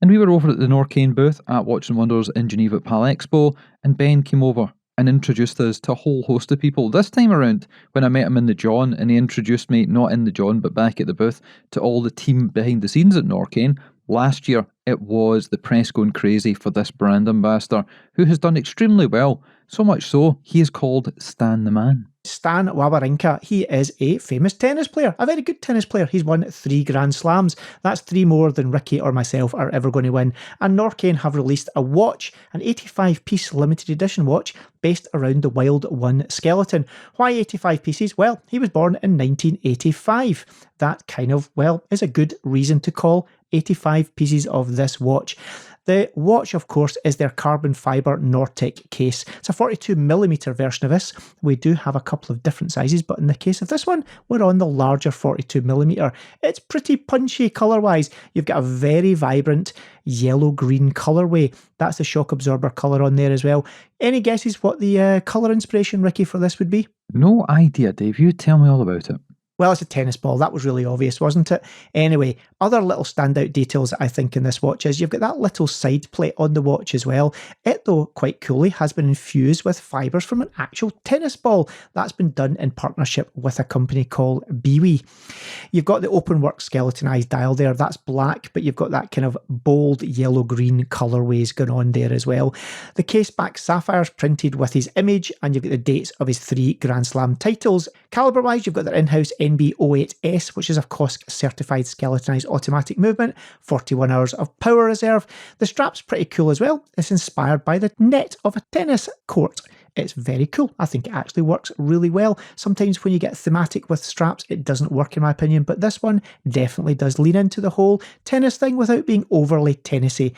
And we were over at the Norqain booth at Watches and Wonders in Geneva at Pal Expo, and Ben came over and introduced us to a whole host of people. This time around, when I met him in the John, and he introduced me, not in the John, but back at the booth, to all the team behind the scenes at Norqain. Last year, it was the press going crazy for this brand ambassador, who has done extremely well. So much so, he is called Stan the Man. Stan Wawrinka, he is a famous tennis player, a very good tennis player. He's won 3 Grand Slams. That's 3 more than Ricky or myself are ever going to win. And Norqain have released a watch, an 85-piece limited edition watch based around the Wild 1 skeleton. Why 85 pieces? Well, he was born in 1985. That kind of, is a good reason to call 85 pieces of this watch. The watch, of course, is their carbon fibre Nortec case. It's a 42mm version of this. We do have a couple of different sizes, but in the case of this one, we're on the larger 42mm. It's pretty punchy colour-wise. You've got a very vibrant yellow-green colourway. That's the shock absorber colour on there as well. Any guesses what the colour inspiration, Ricky, for this would be? No idea, Dave. You tell me all about it. Well, it's a tennis ball. That was really obvious, wasn't it? Anyway, other little standout details that I think in this watch is you've got that little side plate on the watch as well. It, though, quite coolly, has been infused with fibres from an actual tennis ball. That's been done in partnership with a company called Biwi. You've got the openwork skeletonized dial there. That's black, but you've got that kind of bold yellow-green colourways going on there as well. The case back sapphires printed with his image, and you've got the dates of his 3 Grand Slam titles. Calibre-wise, you've got their in-house NB08S, which is of course certified skeletonized automatic movement, 41 hours of power reserve. The strap's pretty cool as well. It's inspired by the net of a tennis court. It's very cool. I think it actually works really well. Sometimes when you get thematic with straps, it doesn't work in my opinion, but this one definitely does lean into the whole tennis thing without being overly tennisy.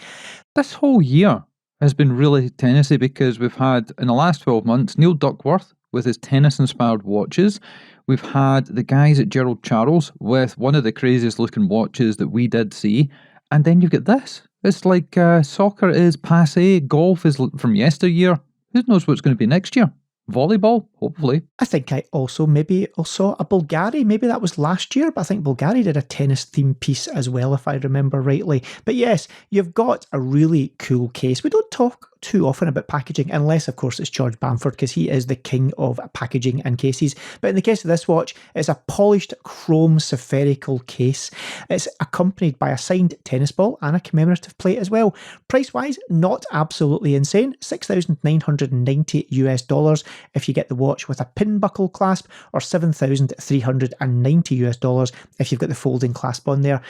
This whole year has been really tennisy because we've had, in the last 12 months, Neil Duckworth with his tennis-inspired watches. We've had the guys at Gerald Charles with one of the craziest looking watches that we did see. And then you've got this. It's like soccer is passé, golf is from yesteryear. Who knows what's going to be next year? Volleyball? hopefully. I think I also maybe saw a Bulgari. Maybe that was last year, but I think Bulgari did a tennis themed piece as well, if I remember rightly. But yes, you've got a really cool case. We don't talk too often about packaging, unless, of course, it's George Bamford, because he is the king of packaging and cases. But in the case of this watch, it's a polished chrome spherical case. It's accompanied by a signed tennis ball and a commemorative plate as well. Price-wise, not absolutely insane. $6,990 if you get the watch with a pin buckle clasp, or $7,390 if you've got the folding clasp on there.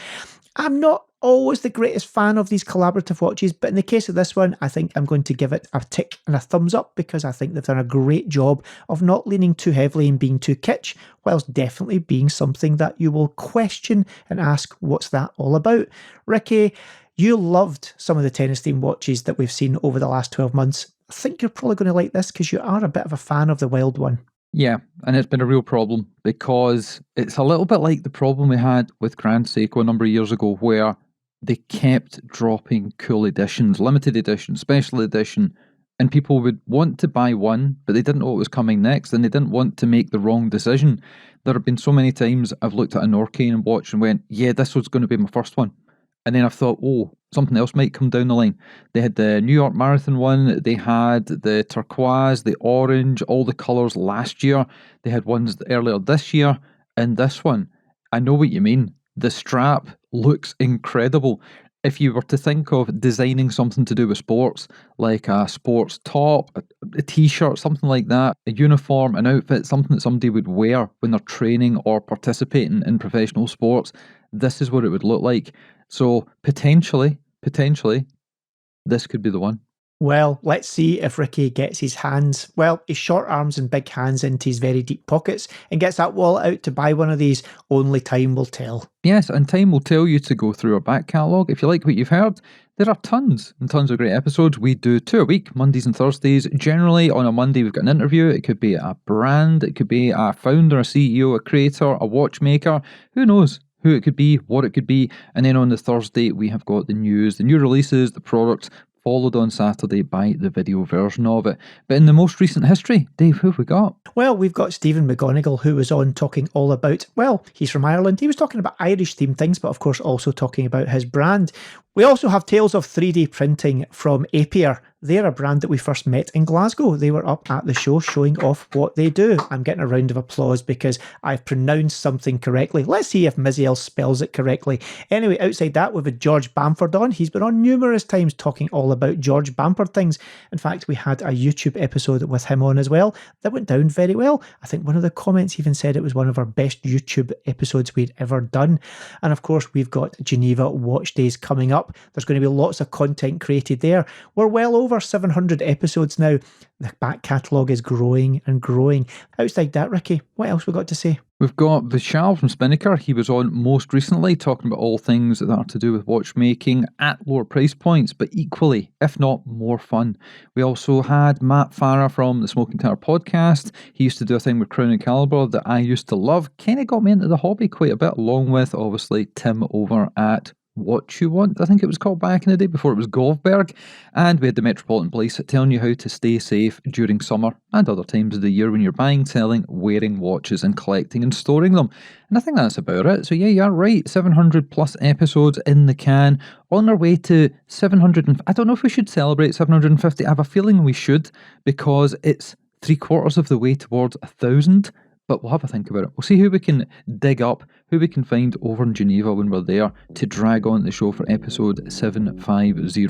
I'm not always the greatest fan of these collaborative watches, but in the case of this one, I think I'm going to give it a tick and a thumbs up, because I think they've done a great job of not leaning too heavily and being too kitsch, whilst definitely being something that you will question and ask, what's that all about? Ricky, you loved some of the tennis-themed watches that we've seen over the last 12 months. I think you're probably going to like this, because you are a bit of a fan of the Wild one. Yeah, and it's been a real problem, because it's a little bit like the problem we had with Grand Seiko a number of years ago, where they kept dropping cool editions, limited edition, special edition, and people would want to buy one, but they didn't know what was coming next, and they didn't want to make the wrong decision. There have been so many times I've looked at a Norqain watch and went, yeah, this was going to be my first one. And then I've thought, oh, something else might come down the line. They had the New York Marathon one, they had the turquoise, the orange, all the colours last year. They had ones earlier this year, and this one, I know what you mean. The strap looks incredible. If you were to think of designing something to do with sports, like a sports top, a t-shirt, something like that, a uniform, an outfit, something that somebody would wear when they're training or participating in professional sports, this is what it would look like. So potentially, this could be the one. Well, let's see if Ricky gets his short arms and big hands into his very deep pockets and gets that wallet out to buy one of these. Only time will tell. Yes, and time will tell you to go through our back catalogue. If you like what you've heard, there are tons and tons of great episodes. We do 2 a week, Mondays and Thursdays. Generally, on a Monday, we've got an interview. It could be a brand, it could be a founder, a CEO, a creator, a watchmaker. Who knows who it could be, what it could be. And then on the Thursday, we have got the news, the new releases, the products, followed on Saturday by the video version of it. But in the most recent history, Dave, who have we got? Well, we've got Stephen McGonigal, who was on talking all about, he's from Ireland. He was talking about Irish-themed things, but of course also talking about his brand. We also have tales of 3D printing from Apier. They're a brand that we first met in Glasgow. They were up at the show showing off what they do. I'm getting a round of applause because I've pronounced something correctly. Let's see if Miziel spells it correctly. Anyway, outside that, we've had George Bamford on. He's been on numerous times talking all about George Bamford things. In fact, we had a YouTube episode with him on as well that went down very well. I think one of the comments even said it was one of our best YouTube episodes we'd ever done. And of course, we've got Geneva Watch Days coming up. There's going to be lots of content created there. We're well over 700 episodes now. The back catalogue is growing and growing. Outside that, Ricky, what else we got to say? We've got Vishal from Spinnaker. He was on most recently talking about all things that are to do with watchmaking at lower price points, but equally, if not more fun. We also had Matt Farah from the Smoking Tower podcast. He used to do a thing with Crown and Caliber that I used to love. Kind of got me into the hobby quite a bit, along with, obviously, Tim over at What You Want, I think it was called back in the day before it was Govberg. And we had the Metropolitan Police telling you how to stay safe during summer and other times of the year when you're buying, selling, wearing watches and collecting and storing them. And I think that's about it. So yeah, you're right, 700 plus episodes in the can, on our way to 700. I don't know if we should celebrate 750. I have a feeling we should, because it's 3/4 of the way towards 1,000. But we'll have a think about it. We'll see who we can dig up, who we can find over in Geneva when we're there to drag on the show for episode 750.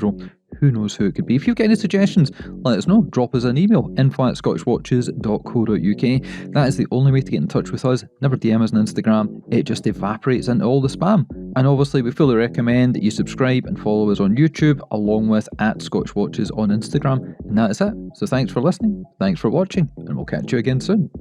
Who knows who it could be. If you've got any suggestions, let us know. Drop us an email, info@scottishwatches.co.uk. That is the only way to get in touch with us. Never DM us on Instagram. It just evaporates into all the spam. And obviously, we fully recommend that you subscribe and follow us on YouTube, along with @ScottishWatches on Instagram. And that is it. So thanks for listening, thanks for watching, and we'll catch you again soon.